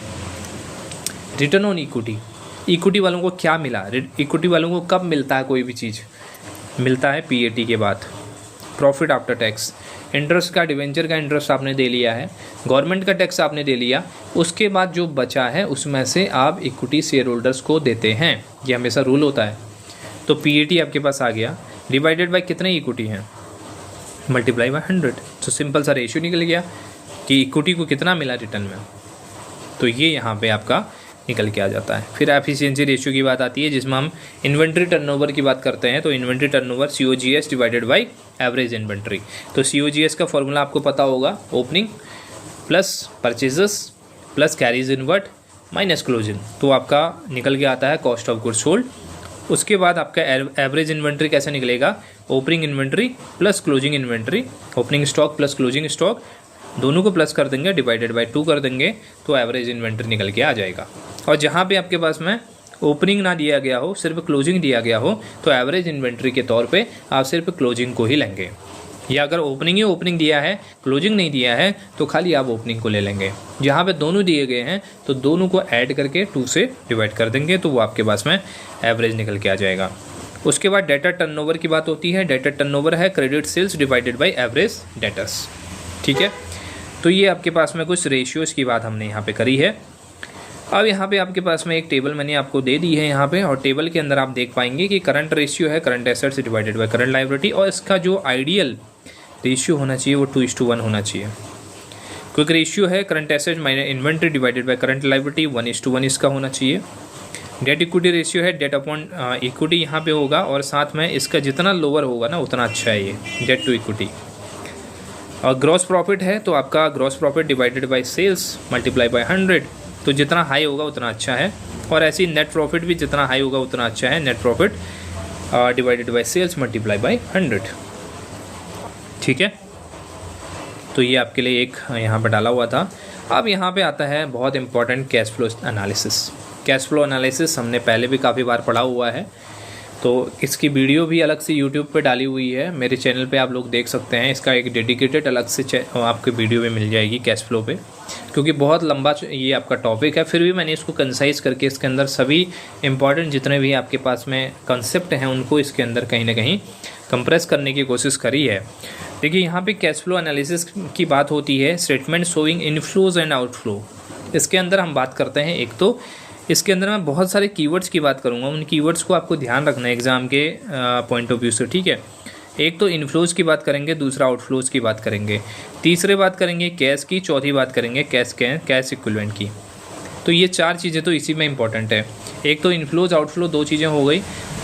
रिटर्न ऑन इक्विटी, इक्विटी वालों को क्या मिला, इक्विटी वालों को कब मिलता है कोई भी चीज़, मिलता है PAT के बाद, प्रॉफिट आफ्टर टैक्स। इंटरेस्ट का, डिवेंचर का इंटरेस्ट आपने दे लिया है, गवर्नमेंट का टैक्स आपने दे लिया, उसके बाद जो बचा है उसमें से आप इक्विटी शेयर होल्डर्स को देते हैं, ये हमेशा रूल होता है। तो PAT आपके पास आ गया, डिवाइडेड बाय कितने इक्विटी हैं, मल्टीप्लाई बाय 100। तो सिंपल सा रेशियो निकल गया कि इक्विटी को कितना मिला रिटर्न में, तो ये यहाँ पे आपका निकल के आ जाता है। फिर एफिशिएंसी रेशियो की बात आती है जिसमें हम इन्वेंट्री टर्नओवर की बात करते हैं। तो inventory turnover COGS divided by average inventory. तो COGS का फॉर्मूला आपको पता होगा, opening plus purchases plus carriage inward minus closing. तो आपका निकल के आता है कॉस्ट ऑफ गुड्स सोल्ड। उसके बाद आपका एवरेज इन्वेंट्री कैसे निकलेगा, opening inventory plus closing inventory, opening stock plus closing stock, दोनों को प्लस कर देंगे, डिवाइडेड बाय 2 कर देंगे, तो एवरेज इन्वेंट्री निकल के आ जाएगा। और जहाँ पे आपके पास में ओपनिंग ना दिया गया हो, सिर्फ क्लोजिंग दिया गया हो, तो एवरेज इन्वेंट्री के तौर पे आप सिर्फ क्लोजिंग को ही लेंगे। या अगर ओपनिंग दिया है, क्लोजिंग नहीं दिया है, तो खाली आप ओपनिंग को ले लेंगे। जहाँ पे दोनों दिए गए हैं तो दोनों को ऐड करके 2 से डिवाइड कर देंगे, तो वो आपके पास में एवरेज निकल के आ जाएगा। उसके बाद डेटा टर्नओवर की बात होती है। डेटा टर्नओवर है credit sales divided by average debtors. ठीक है, तो ये आपके पास में कुछ रेशियोज़ की बात हमने यहाँ पे करी है। अब यहाँ पे आपके पास में एक टेबल मैंने आपको दे दी है यहाँ पे, और टेबल के अंदर आप देख पाएंगे कि करंट रेशियो है current assets divided by current liability, और इसका जो आइडियल रेशियो होना चाहिए वो 2:1 होना चाहिए। क्विक रेशियो है current assets minus inventory divided by current liability, 1:1 इसका होना चाहिए। डेट इक्विटी रेशियो है डेट अपॉन इक्विटी यहाँ पे होगा, और साथ में इसका जितना लोअर होगा ना उतना अच्छा है ये डेट टू इक्विटी। और ग्रॉस प्रॉफिट है तो आपका gross profit divided by sales multiply by 100, तो जितना हाई होगा उतना अच्छा है। और ऐसे ही नेट प्रॉफिट भी जितना हाई होगा उतना अच्छा है, net profit divided by sales multiply by 100। ठीक है, तो ये आपके लिए एक यहाँ पर डाला हुआ था। अब यहाँ पे आता है बहुत important cash flow analysis. Cash flow analysis हमने पहले भी काफ़ी बार पढ़ा हुआ है, तो इसकी वीडियो भी अलग से यूट्यूब पे डाली हुई है, मेरे चैनल पे आप लोग देख सकते हैं। इसका एक डेडिकेटेड अलग से आपको वीडियो में मिल जाएगी कैश फ्लो पे, क्योंकि बहुत लंबा ये आपका टॉपिक है। फिर भी मैंने इसको कंसाइज करके इसके अंदर सभी इंपॉर्टेंट जितने भी आपके पास में कंसेप्ट हैं उनको इसके अंदर कहीं ना कहीं कंप्रेस करने की कोशिश करी है। देखिए यहाँ पे कैश फ्लो एनालिसिस की बात होती है, statement showing inflows and outflow. इसके अंदर हम बात करते हैं, एक तो इसके अंदर मैं बहुत सारे कीवर्ड्स की बात करूँगा, उन कीवर्ड्स को आपको ध्यान रखना है एग्जाम के पॉइंट ऑफ व्यू से। ठीक है, एक तो इनफ्लोज की बात करेंगे, दूसरा आउटफ्लोज की बात करेंगे, तीसरे बात करेंगे कैश की, चौथी बात करेंगे कैश इक्विवेलेंट की। तो ये 4 चीज़ें तो इसी में इंपॉर्टेंट है। एक तो इनफ्लोज आउटफ्लो 2 चीज़ें हो गई,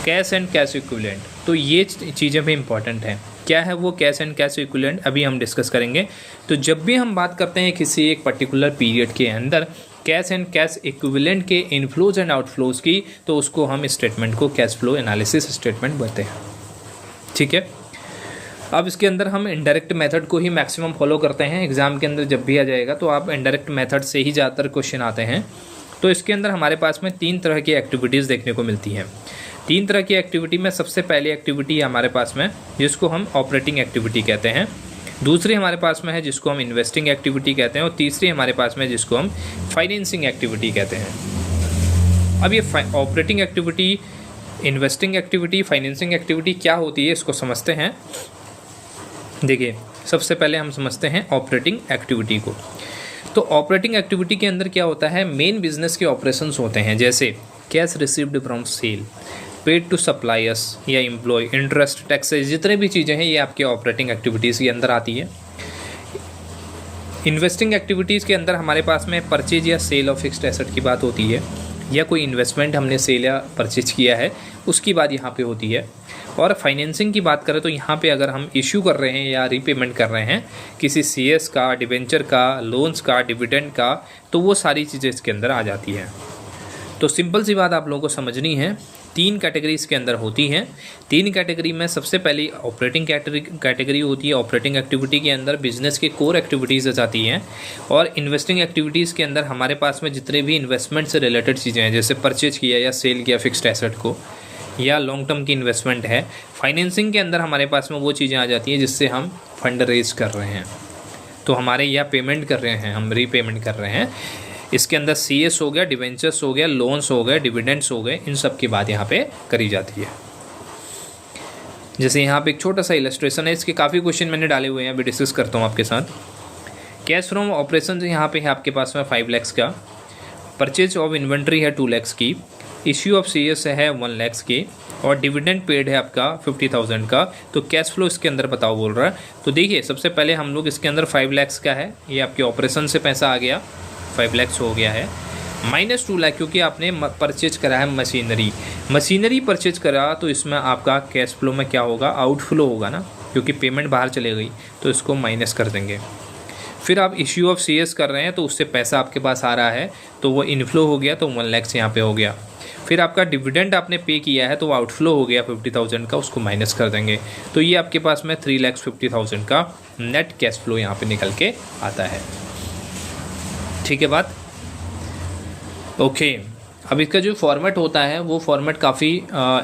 कैश एंड कैश इक्विवेलेंट, तो ये चीज़ें भी इंपॉर्टेंट हैं। क्या है वो कैश एंड कैश इक्विवेलेंट, अभी हम डिस्कस करेंगे। तो जब भी हम बात करते हैं किसी एक पर्टिकुलर पीरियड के अंदर कैश एंड कैश इक्विवेलेंट के इनफ्लोज एंड आउटफ्लोज की, तो उसको हम स्टेटमेंट को कैश फ्लो एनालिसिस स्टेटमेंट बोलते हैं। ठीक है, अब इसके अंदर हम इनडायरेक्ट मेथड को ही मैक्सिमम फॉलो करते हैं। एग्जाम के अंदर जब भी आ जाएगा तो आप इनडायरेक्ट मेथड से ही ज़्यादातर क्वेश्चन आते हैं। तो इसके अंदर हमारे पास में 3 तरह की एक्टिविटीज़ देखने को मिलती हैं। 3 तरह की एक्टिविटी में सबसे पहली एक्टिविटी है हमारे पास में जिसको हम ऑपरेटिंग एक्टिविटी कहते हैं, दूसरी हमारे पास में है जिसको हम इन्वेस्टिंग एक्टिविटी कहते हैं, और तीसरी हमारे पास में जिसको हम फाइनेंसिंग एक्टिविटी कहते हैं। अब ये operating activity, investing activity, financing activity क्या होती है इसको समझते हैं। देखिए, सबसे पहले हम समझते हैं ऑपरेटिंग एक्टिविटी को। तो ऑपरेटिंग एक्टिविटी के अंदर क्या होता है, मेन बिजनेस के ऑपरेशंस होते हैं, जैसे cash received from sale, paid to suppliers या एम्प्लॉय, इंटरेस्ट, टैक्सेस, जितने भी चीज़ें हैं ये आपके ऑपरेटिंग एक्टिविटीज़ के अंदर आती है। इन्वेस्टिंग एक्टिविटीज़ के अंदर हमारे पास में परचेज या सेल ऑफ फिक्स्ड एसेट की बात होती है, या कोई इन्वेस्टमेंट हमने सेल या परचेज किया है उसकी बात यहाँ पे होती है। और फाइनेंसिंग की बात करें तो यहाँ पे अगर हम इशू कर रहे हैं या रीपेमेंट कर रहे हैं किसी CS का, डिबेंचर का, लोन्स का, डिविडेंड का, तो वो सारी चीज़ें इसके अंदर आ जाती हैं। तो सिंपल सी बात आप लोगों को समझनी है, 3 कैटेगरीज के अंदर होती हैं। 3 कैटेगरी में सबसे पहली ऑपरेटिंग कैटेगरी होती है। ऑपरेटिंग एक्टिविटी के अंदर बिजनेस के कोर एक्टिविटीज़ आ जाती हैं, और इन्वेस्टिंग एक्टिविटीज़ के अंदर हमारे पास में जितने भी इन्वेस्टमेंट से रिलेटेड चीज़ें हैं, जैसे परचेज किया या सेल किया फिक्स्ड एसेट को, या लॉन्ग टर्म की इन्वेस्टमेंट है। फाइनेंसिंग के अंदर हमारे पास में वो चीज़ें आ जाती हैं जिससे हम फंड रेज कर रहे हैं, तो हमारे या पेमेंट कर रहे हैं, हम रीपेमेंट कर रहे हैं। इसके अंदर CS हो गया, डिवेंचर्स हो गया, लोन्स हो गए, डिविडेंड्स हो गए, इन सब की बात यहाँ पे करी जाती है। जैसे यहाँ पे एक छोटा सा इलस्ट्रेशन है, इसके काफ़ी क्वेश्चन मैंने डाले हुए हैं, अभी डिस्कस करता हूँ आपके साथ। कैश फ्रॉम ऑपरेशन यहाँ पे है आपके पास में 5 लाख का, परचेज ऑफ इन्वेंट्री है 2 लाख की, इश्यू ऑफ शेयर्स है 1 लाख के, और डिविडेंड पेड है आपका 50,000 का। तो कैश फ्लो इसके अंदर बताओ बोल रहा है। तो देखिए सबसे पहले हम लोग इसके अंदर 5 लाख का है, ये आपके ऑपरेशन से पैसा आ गया, 5 लाख हो गया है, माइनस 2 लाख क्योंकि आपने परचेज करा है मशीनरी परचेज करा, तो इसमें आपका कैश फ्लो में क्या होगा, आउटफ्लो होगा ना, क्योंकि पेमेंट बाहर चले गई, तो इसको माइनस कर देंगे। फिर आप इश्यू ऑफ शेयर्स कर रहे हैं तो उससे पैसा आपके पास आ रहा है, तो वो इनफ्लो हो गया, तो 1 लाख से यहाँ पे हो गया। फिर आपका डिविडेंड आपने पे किया है तो वो आउटफ्लो हो गया 50,000 का, उसको माइनस कर देंगे, तो ये आपके पास में 3,50,000 का नेट कैश फ्लो यहाँ पे निकल के आता है। ठीक है बात, ओके। अब इसका जो फॉर्मेट होता है वो फॉर्मेट काफ़ी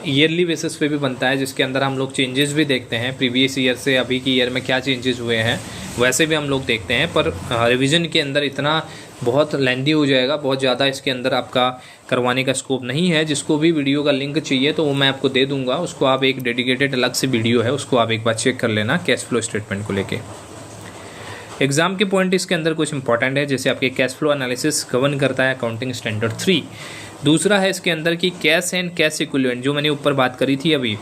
ईयरली बेसिस पे भी बनता है, जिसके अंदर हम लोग चेंजेस भी देखते हैं, प्रीवियस ईयर से अभी की ईयर में क्या चेंजेस हुए हैं वैसे भी हम लोग देखते हैं। पर रिवीजन के अंदर इतना बहुत लेंदी हो जाएगा, बहुत ज़्यादा इसके अंदर आपका करवाने का स्कोप नहीं है। जिसको भी वीडियो का लिंक चाहिए तो वो मैं आपको दे दूंगा, उसको आप एक डेडिकेटेड अलग से वीडियो है, उसको आप एक बार चेक कर लेना कैश फ्लो स्टेटमेंट को लेके। एग्जाम के पॉइंट इसके अंदर कुछ इंपॉर्टेंट है, जैसे आपके कैश फ्लो एनालिसिस गवर्न करता है अकाउंटिंग स्टैंडर्ड 3। दूसरा है इसके अंदर की कैश एंड कैश इक्विवेलेंट, जो मैंने ऊपर बात करी थी अभी,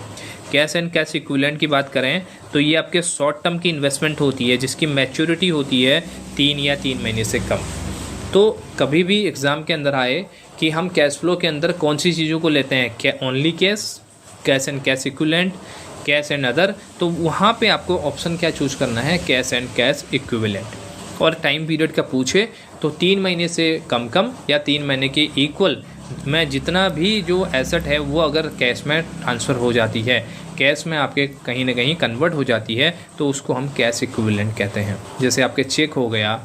कैश एंड कैश इक्विवेलेंट की बात करें तो ये आपके शॉर्ट टर्म की इन्वेस्टमेंट होती है जिसकी मैच्योरिटी होती है 3 या 3 महीने से कम। तो कभी भी एग्ज़ाम के अंदर आए कि हम कैश फ्लो के अंदर कौन सी चीज़ों को लेते हैं, क्या only cash and cash equivalent, cash and other, तो वहाँ पे आपको ऑप्शन क्या चूज़ करना है, कैश एंड कैश इक्विवेलेंट। और टाइम पीरियड का पूछे तो 3 महीने से कम या 3 महीने के इक्वल में जितना भी जो एसेट है वो अगर कैश में ट्रांसफ़र हो जाती है, कैश में आपके कहीं ना कहीं कन्वर्ट हो जाती है, तो उसको हम कैश इक्विवेलेंट कहते हैं। जैसे आपके चेक हो गया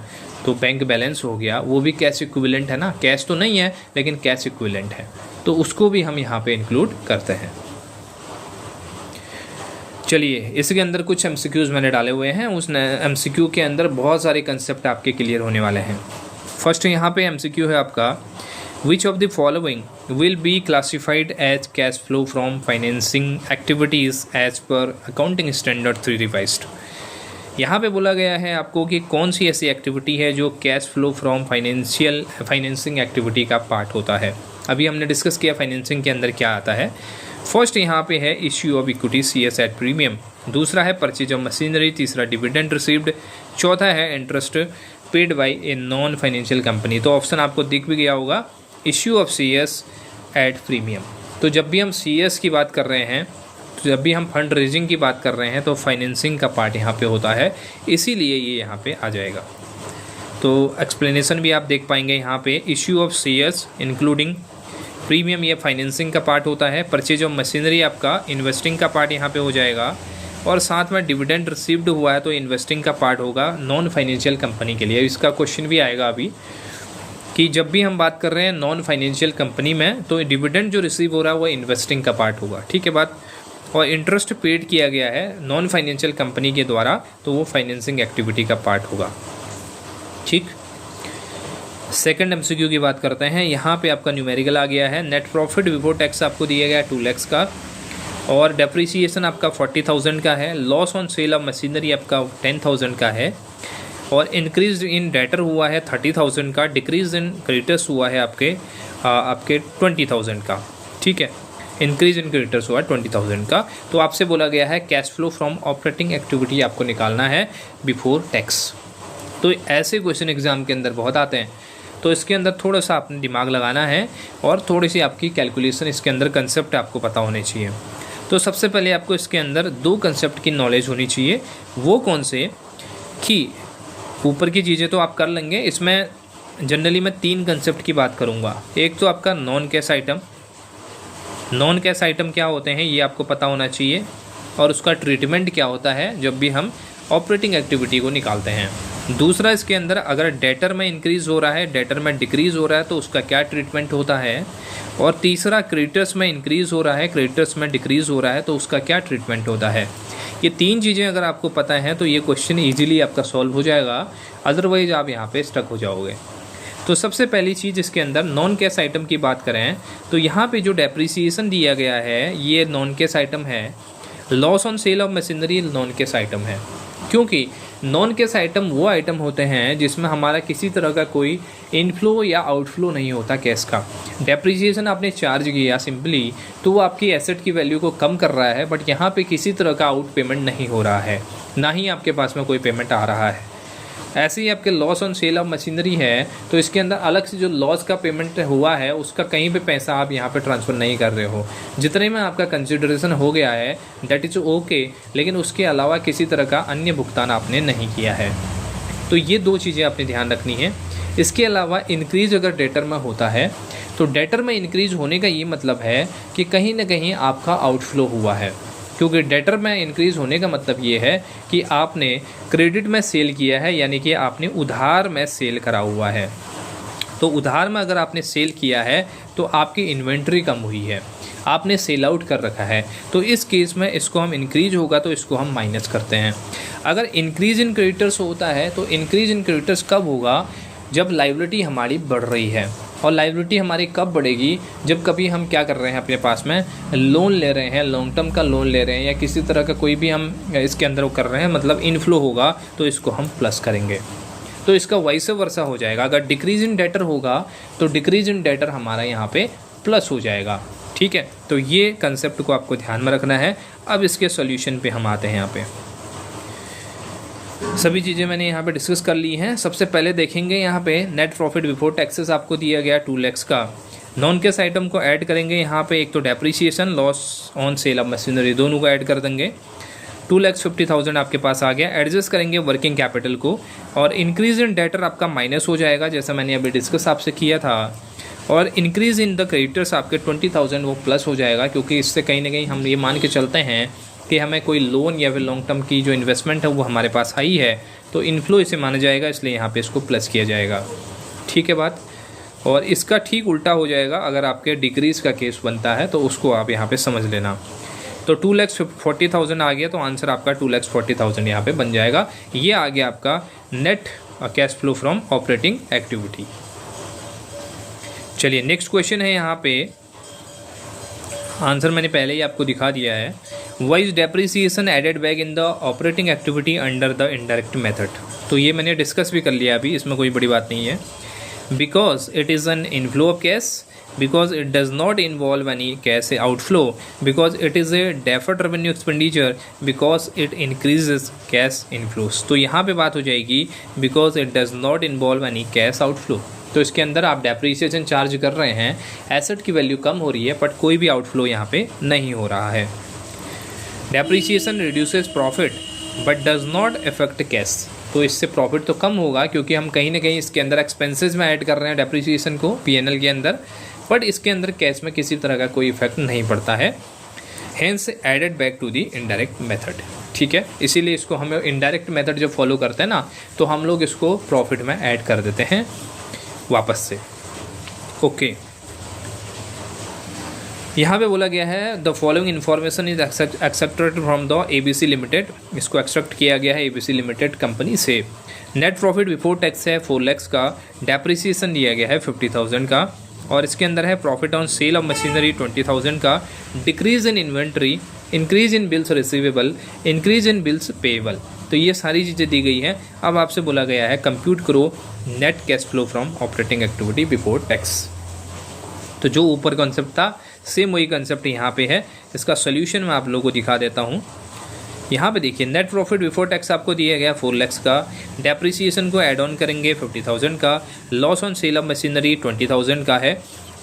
तो बैंक बैलेंस हो गया, वो भी कैश इक्विवेलेंट है ना, कैश तो नहीं है लेकिन कैश इक्विवेलेंट है, तो उसको भी हम यहाँ पे इंक्लूड करते हैं। चलिए इसके अंदर कुछ एमसीक्यूज़ मैंने डाले हुए हैं, उस एमसीक्यू के अंदर बहुत सारे कंसेप्ट आपके क्लियर होने वाले हैं। फर्स्ट यहाँ पे एमसीक्यू है आपका, Which of the following will be classified as cash flow from financing activities as per accounting standard 3 revised? यहाँ पे बोला गया है आपको कि कौन सी ऐसी एक्टिविटी है जो cash flow from financing activity का पार्ट होता है। अभी हमने डिस्कस किया फाइनेंसिंग के अंदर क्या आता है। फर्स्ट यहाँ पे है issue of equity CS at premium, दूसरा है परचेज ऑफ मशीनरी, तीसरा डिविडेंड रिसीव्ड, चौथा है interest paid by a non financial company. तो ऑप्शन आपको दिख भी गया होगा, issue of CS at premium. तो जब भी हम CS की बात कर रहे हैं, तो जब भी हम फंड रेजिंग की बात कर रहे हैं, तो फाइनेंसिंग का पार्ट यहाँ पे होता है, इसीलिए ये यहाँ पे आ जाएगा। तो एक्सप्लेनेशन भी आप देख पाएंगे यहाँ पे, issue of CS including premium ये फाइनेंसिंग का पार्ट होता है, परचेज ऑफ मशीनरी आपका इन्वेस्टिंग का पार्ट यहाँ पे हो जाएगा, और साथ में डिविडेंड रिसीव्ड हुआ है तो इन्वेस्टिंग का पार्ट होगा नॉन फाइनेंशियल कंपनी के लिए। इसका क्वेश्चन भी आएगा अभी कि जब भी हम बात कर रहे हैं नॉन फाइनेंशियल कंपनी में, तो डिविडेंड जो रिसीव हो रहा है वो इन्वेस्टिंग का पार्ट होगा। ठीक है बात, और इंटरेस्ट पेड किया गया है नॉन फाइनेंशियल कंपनी के द्वारा, तो वो फाइनेंसिंग एक्टिविटी का पार्ट होगा। ठीक, सेकंड एमसीक्यू की बात करते हैं। यहाँ पे आपका न्यूमेरिकल आ गया है, नेट प्रॉफिट बिफोर टैक्स आपको दिया गया 2 लाख का, और डेप्रिसिएशन आपका 40,000 का है, loss on sale of machinery आपका 10,000 का है, और इंक्रीज इन डेटर हुआ है 30,000 का, डिक्रीज इन क्रेडिटर्स हुआ है आपके 20,000 का। ठीक है, इंक्रीज इन क्रेडिटर्स हुआ है 20,000 का। तो आपसे बोला गया है cash flow from operating activity आपको निकालना है बिफोर टैक्स। तो ऐसे क्वेश्चन एग्जाम के अंदर बहुत आते हैं, तो इसके अंदर थोड़ा सा आपने दिमाग लगाना है और थोड़ी सी आपकी कैलकुलेशन, इसके अंदर कंसेप्ट आपको पता होने चाहिए। तो सबसे पहले आपको इसके अंदर 2 कंसेप्ट की नॉलेज होनी चाहिए। वो कौन से कि ऊपर की चीज़ें तो आप कर लेंगे, इसमें जनरली मैं 3 कंसेप्ट की बात करूँगा। एक तो आपका non cash item, non cash item क्या होते हैं ये आपको पता होना चाहिए, और उसका ट्रीटमेंट क्या होता है जब भी हम ऑपरेटिंग एक्टिविटी को निकालते हैं। दूसरा, इसके अंदर अगर डेटर में इंक्रीज़ हो रहा है, डेटर में डिक्रीज़ हो रहा है, तो उसका क्या ट्रीटमेंट होता है। और तीसरा, क्रेडिटर्स में इंक्रीज़ हो रहा है, क्रेडिटर्स में डिक्रीज़ हो रहा है, तो उसका क्या ट्रीटमेंट होता है। ये 3 चीज़ें अगर आपको पता है तो ये क्वेश्चन ईजिली आपका सॉल्व हो जाएगा, अदरवाइज आप यहाँ पे स्टक हो जाओगे। तो सबसे पहली चीज़ इसके अंदर नॉन कैश आइटम की बात करें तो यहाँ पे जो डेप्रिसिएशन दिया गया है ये नॉन कैश आइटम है, loss on sale of machinery non cash item है, क्योंकि नॉन कैश आइटम वो आइटम होते हैं जिसमें हमारा किसी तरह का कोई इनफ्लो या आउटफ्लो नहीं होता कैश का। डेप्रिसिएशन आपने चार्ज किया सिंपली, तो वो आपकी एसेट की वैल्यू को कम कर रहा है, बट यहाँ पे किसी तरह का आउट पेमेंट नहीं हो रहा है, ना ही आपके पास में कोई पेमेंट आ रहा है। ऐसे ही आपके loss on sale of machinery है, तो इसके अंदर अलग से जो लॉस का पेमेंट हुआ है उसका कहीं पे पैसा आप यहाँ पे ट्रांसफ़र नहीं कर रहे हो। जितने में आपका कंसिडरेशन हो गया है दैट इज़ ओके, लेकिन उसके अलावा किसी तरह का अन्य भुगतान आपने नहीं किया है। तो ये दो चीज़ें आपने ध्यान रखनी है। इसके अलावा इंक्रीज़ अगर डेटर में होता है तो डेटर में इंक्रीज़ होने का ये मतलब है कि कहीं ना कहीं आपका आउटफ्लो हुआ है, क्योंकि डेटर में इंक्रीज़ होने का मतलब ये है कि आपने क्रेडिट में सेल किया है, यानी कि आपने उधार में सेल करा हुआ है। तो उधार में अगर आपने सेल किया है तो आपकी इन्वेंट्री कम हुई है, आपने सेल आउट कर रखा है, तो इस केस में इसको हम इंक्रीज होगा तो इसको हम माइनस करते हैं। अगर इंक्रीज इन क्रेडिटर्स होता है तो इंक्रीज इन क्रेडिटर्स कब होगा, जब लायबिलिटी हमारी बढ़ रही है। और लायबिलिटी हमारी कब बढ़ेगी, जब कभी हम क्या कर रहे हैं, अपने पास में लोन ले रहे हैं, लॉन्ग टर्म का लोन ले रहे हैं, या किसी तरह का कोई भी हम इसके अंदर वो कर रहे हैं, मतलब इनफ्लो होगा तो इसको हम प्लस करेंगे। तो इसका वाइस वर्सा हो जाएगा। अगर डिक्रीज इन डेटर होगा तो डिक्रीज इन डेटर हमारा यहाँ पे प्लस हो जाएगा। ठीक है, तो ये कंसेप्ट को आपको ध्यान में रखना है। अब इसके सॉल्यूशन पे हम आते हैं। यहाँ पे सभी चीज़ें मैंने यहाँ पे डिस्कस कर ली हैं। सबसे पहले देखेंगे यहाँ पे नेट प्रॉफिट बिफोर टैक्सेस आपको दिया गया 2 लाख का। नॉन कैश आइटम को ऐड करेंगे यहाँ पे, एक तो depreciation, loss on sale of machinery, दोनों को ऐड कर देंगे। 2,50,000 आपके पास आ गया। एडजस्ट करेंगे वर्किंग कैपिटल को, और इंक्रीज इन डेटर आपका माइनस हो जाएगा, जैसा मैंने अभी डिस्कस आपसे किया था। और इंक्रीज़ इन द क्रेडिटर्स आपके 20,000 वो प्लस हो जाएगा, क्योंकि इससे कहीं ना कहीं हम ये मान के चलते हैं कि हमें कोई लोन या फिर लॉन्ग टर्म की जो इन्वेस्टमेंट है वो हमारे पास आई है, तो इनफ्लो इसे माना जाएगा, इसलिए यहाँ पे इसको प्लस किया जाएगा। ठीक है बात। और इसका ठीक उल्टा हो जाएगा अगर आपके डिक्रीज़ का केस बनता है, तो उसको आप यहाँ पे समझ लेना। तो 2,40,000 आ गया, तो आंसर आपका 2,40,000 यहाँ पे बन जाएगा। ये आ गया आपका net cash flow from operating activity. चलिए नेक्स्ट क्वेश्चन है। यहाँ पे आंसर मैंने पहले ही आपको दिखा दिया है। Why is depreciation added back in the operating activity under the indirect method. तो ये मैंने डिस्कस भी कर लिया अभी, इसमें कोई बड़ी बात नहीं है। Because it is an inflow of cash, because it does not involve any cash outflow, because it is a deferred revenue expenditure, because it increases cash inflows। तो यहाँ पे बात हो जाएगी because it does not involve any cash outflow। तो इसके अंदर आप डेप्रिसिएशन चार्ज कर रहे हैं, एसेट की वैल्यू कम हो रही है, बट कोई भी आउटफ्लो यहाँ पे नहीं हो रहा है। Depreciation reduces profit but does not effect cash. तो इससे प्रॉफिट तो कम होगा, क्योंकि हम कहीं ना कहीं इसके अंदर एक्सपेंसेस में ऐड कर रहे हैं डेप्रिसिएशन को पीएनएल के अंदर, बट इसके अंदर कैश में किसी तरह का कोई इफेक्ट नहीं पड़ता है। Hence added back to the indirect method. ठीक है, इसीलिए इसको हम इनडायरेक्ट मेथड जब फॉलो करते हैं ना, तो हम लोग इसको प्रॉफिट में ऐड कर देते हैं वापस से। ओके, यहाँ पे बोला गया है the following information is accepted from the ABC limited. इसको एक्सट्रैक्ट किया गया है ABC लिमिटेड कंपनी से। नेट प्रॉफिट बिफोर टैक्स है 4 लाख का, डेप्रिसिएशन दिया गया है 50,000 का, और इसके अंदर है profit on sale of machinery 20,000 का, decrease in inventory, increase in bills receivable, increase in bills payable. तो ये सारी चीज़ें दी गई हैं। अब आपसे बोला गया है कंप्यूट करो net cash flow from operating activity before tax. तो जो ऊपर कॉन्सेप्ट था सेम वही कंसेप्ट यहाँ पे है। इसका सोल्यूशन मैं आप लोगों को दिखा देता हूँ। यहाँ पे देखिए, नेट प्रॉफिट बिफोर टैक्स आपको दिया गया 4 लाख का, डेप्रिसिएशन को ऐड ऑन करेंगे 50,000 का, loss on sale of machinery 20,000 का है।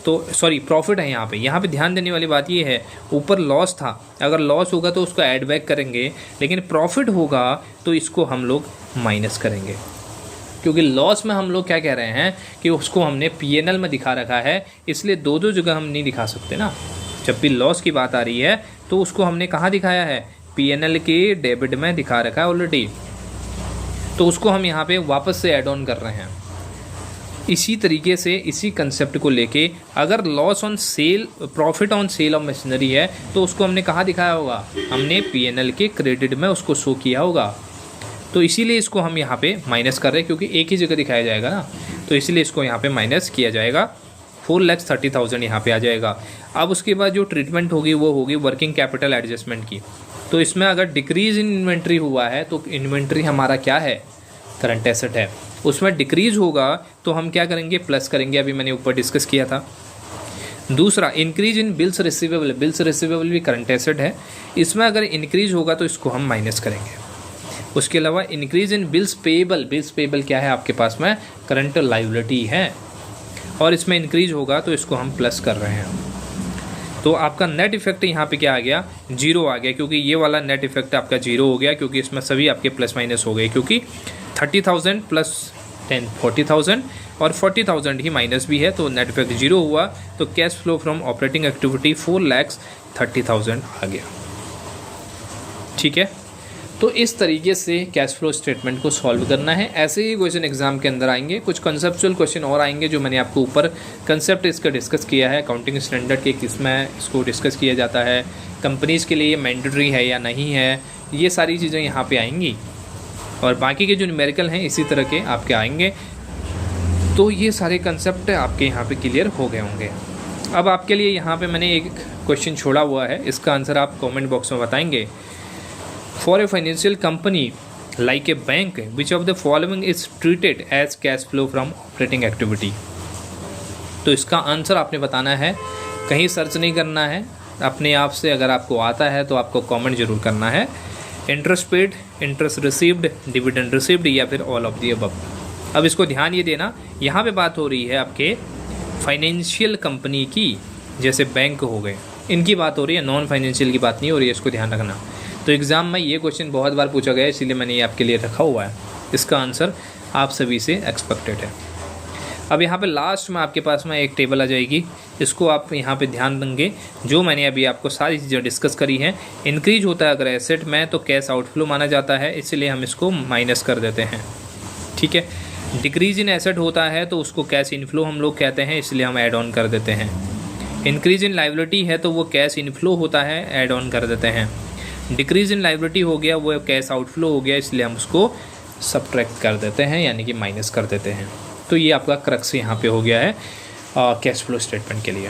तो सॉरी, प्रॉफिट है यहाँ पे ध्यान देने वाली बात ये है, ऊपर लॉस था, अगर लॉस होगा तो उसको ऐड बैक करेंगे, लेकिन प्रॉफिट होगा तो इसको हम लोग माइनस करेंगे, क्योंकि लॉस में हम लोग क्या कह रहे हैं कि उसको हमने पीएनएल में दिखा रखा है, इसलिए दो जगह हम नहीं दिखा सकते ना। जब भी लॉस की बात आ रही है तो उसको हमने कहाँ दिखाया है, पीएनएल के डेबिट में दिखा रखा है ऑलरेडी, तो उसको हम यहाँ पे वापस से ऐड ऑन कर रहे हैं। इसी तरीके से इसी कंसेप्ट को लेके अगर loss on sale, profit on sale of machinery है तो उसको हमने कहाँ दिखाया होगा, हमने पीएनएल के क्रेडिट में उसको शो किया होगा। तो इसीलिए इसको हम यहाँ पे माइनस कर रहे हैं, क्योंकि एक ही जगह दिखाया जाएगा ना, तो इसीलिए इसको यहाँ पे माइनस किया जाएगा। 4,30,000 यहाँ पे आ जाएगा। अब उसके बाद जो ट्रीटमेंट होगी वो होगी वर्किंग कैपिटल एडजस्टमेंट की। तो इसमें अगर डिक्रीज़ इन इन्वेंट्री हुआ है तो इन्वेंट्री हमारा क्या है, करंट एसेट है। उसमें डिक्रीज़ होगा तो हम क्या करेंगे, प्लस करेंगे, अभी मैंने ऊपर डिस्कस किया था। दूसरा increase in bills receivable, bills receivable भी करंट एसेट है, इसमें अगर इंक्रीज होगा तो इसको हम माइनस करेंगे। उसके अलावा increase in bills payable, bills payable क्या है आपके पास में, करंट लायबिलिटी है, और इसमें इंक्रीज होगा तो इसको हम प्लस कर रहे हैं। तो आपका नेट इफेक्ट यहाँ पे क्या आ गया, जीरो आ गया, क्योंकि ये वाला नेट इफेक्ट आपका जीरो हो गया, क्योंकि इसमें सभी आपके प्लस माइनस हो गए, क्योंकि 30,000 प्लस 10 40,000 और 40,000 ही माइनस भी है, तो नेट इफेक्ट जीरो हुआ। तो cash flow from operating activity 4,30,000 आ गया। ठीक है, तो इस तरीके से कैश फ्लो स्टेटमेंट को सॉल्व करना है। ऐसे ही क्वेश्चन एग्जाम के अंदर आएंगे, कुछ कंसेप्चुअल क्वेश्चन और आएंगे जो मैंने आपको ऊपर कंसेप्ट इसका डिस्कस किया है, अकाउंटिंग स्टैंडर्ड के किसमें इसको डिस्कस किया जाता है, कंपनीज़ के लिए मैंडेटरी है या नहीं है, ये सारी चीज़ें यहाँ पे आएंगी। और बाकी के जो न्यूमेरिकल हैं इसी तरह के आपके आएंगे। तो ये सारे कंसेप्ट आपके यहाँ पे क्लियर हो गए होंगे। अब आपके लिए यहाँ पे मैंने एक क्वेश्चन छोड़ा हुआ है, इसका आंसर आप कमेंट बॉक्स में बताएंगे। For a financial company like a bank which of the following is treated as cash flow from operating activity. तो इसका आंसर आपने बताना है, कहीं सर्च नहीं करना है, अपने आप से अगर आपको आता है तो आपको कमेंट जरूर करना है। Interest paid, interest received, dividend received, या फिर ऑल ऑफ द अबव। अब इसको ध्यान ये देना, यहाँ पे बात हो रही है आपके फाइनेंशियल कंपनी की, जैसे बैंक हो गए, इनकी बात हो रही है, नॉन फाइनेंशियल की बात नहीं हो रही है, इसको ध्यान रखना। तो एग्ज़ाम में ये क्वेश्चन बहुत बार पूछा गया है, इसीलिए मैंने ये आपके लिए रखा हुआ है। इसका आंसर आप सभी से एक्सपेक्टेड है। अब यहाँ पे लास्ट में आपके पास में एक टेबल आ जाएगी, इसको आप यहाँ पे ध्यान देंगे, जो मैंने अभी आपको सारी चीज़ें डिस्कस करी हैं। इंक्रीज होता है अगर एसेट में तो कैश आउटफ्लो माना जाता है, इसलिए हम इसको माइनस कर देते हैं। ठीक है, डिक्रीज इन एसेट होता है तो उसको कैश इनफ्लो हम लोग कहते हैं, इसलिए हम ऐड ऑन कर देते हैं। इंक्रीज इन लायबिलिटी है तो वो कैश इनफ्लो होता है, ऐड ऑन कर देते हैं। डिक्रीज इन लायबिलिटी हो गया, वो कैश आउटफ्लो हो गया, इसलिए हम उसको सब्ट्रैक्ट कर देते हैं, यानी कि माइनस कर देते हैं। तो ये आपका क्रक्स यहाँ पे हो गया है कैश फ्लो स्टेटमेंट के लिए।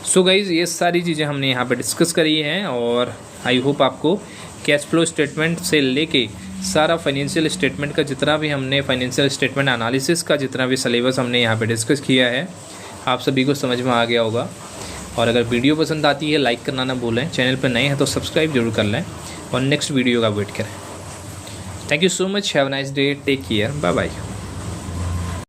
सो गाइज, ये सारी चीज़ें हमने यहाँ पे डिस्कस करी हैं, और आई होप आपको कैश फ्लो स्टेटमेंट से लेके सारा फाइनेंशियल स्टेटमेंट का जितना भी हमने फाइनेंशियल स्टेटमेंट एनालिसिस का जितना भी सिलेबस हमने यहाँ पे डिस्कस किया है, आप सभी को समझ में आ गया होगा। और अगर वीडियो पसंद आती है लाइक करना ना भूलें, चैनल पर नए हैं तो सब्सक्राइब जरूर कर लें, और नेक्स्ट वीडियो का वेट करें। Thank you so much, have a nice day, take care, bye bye.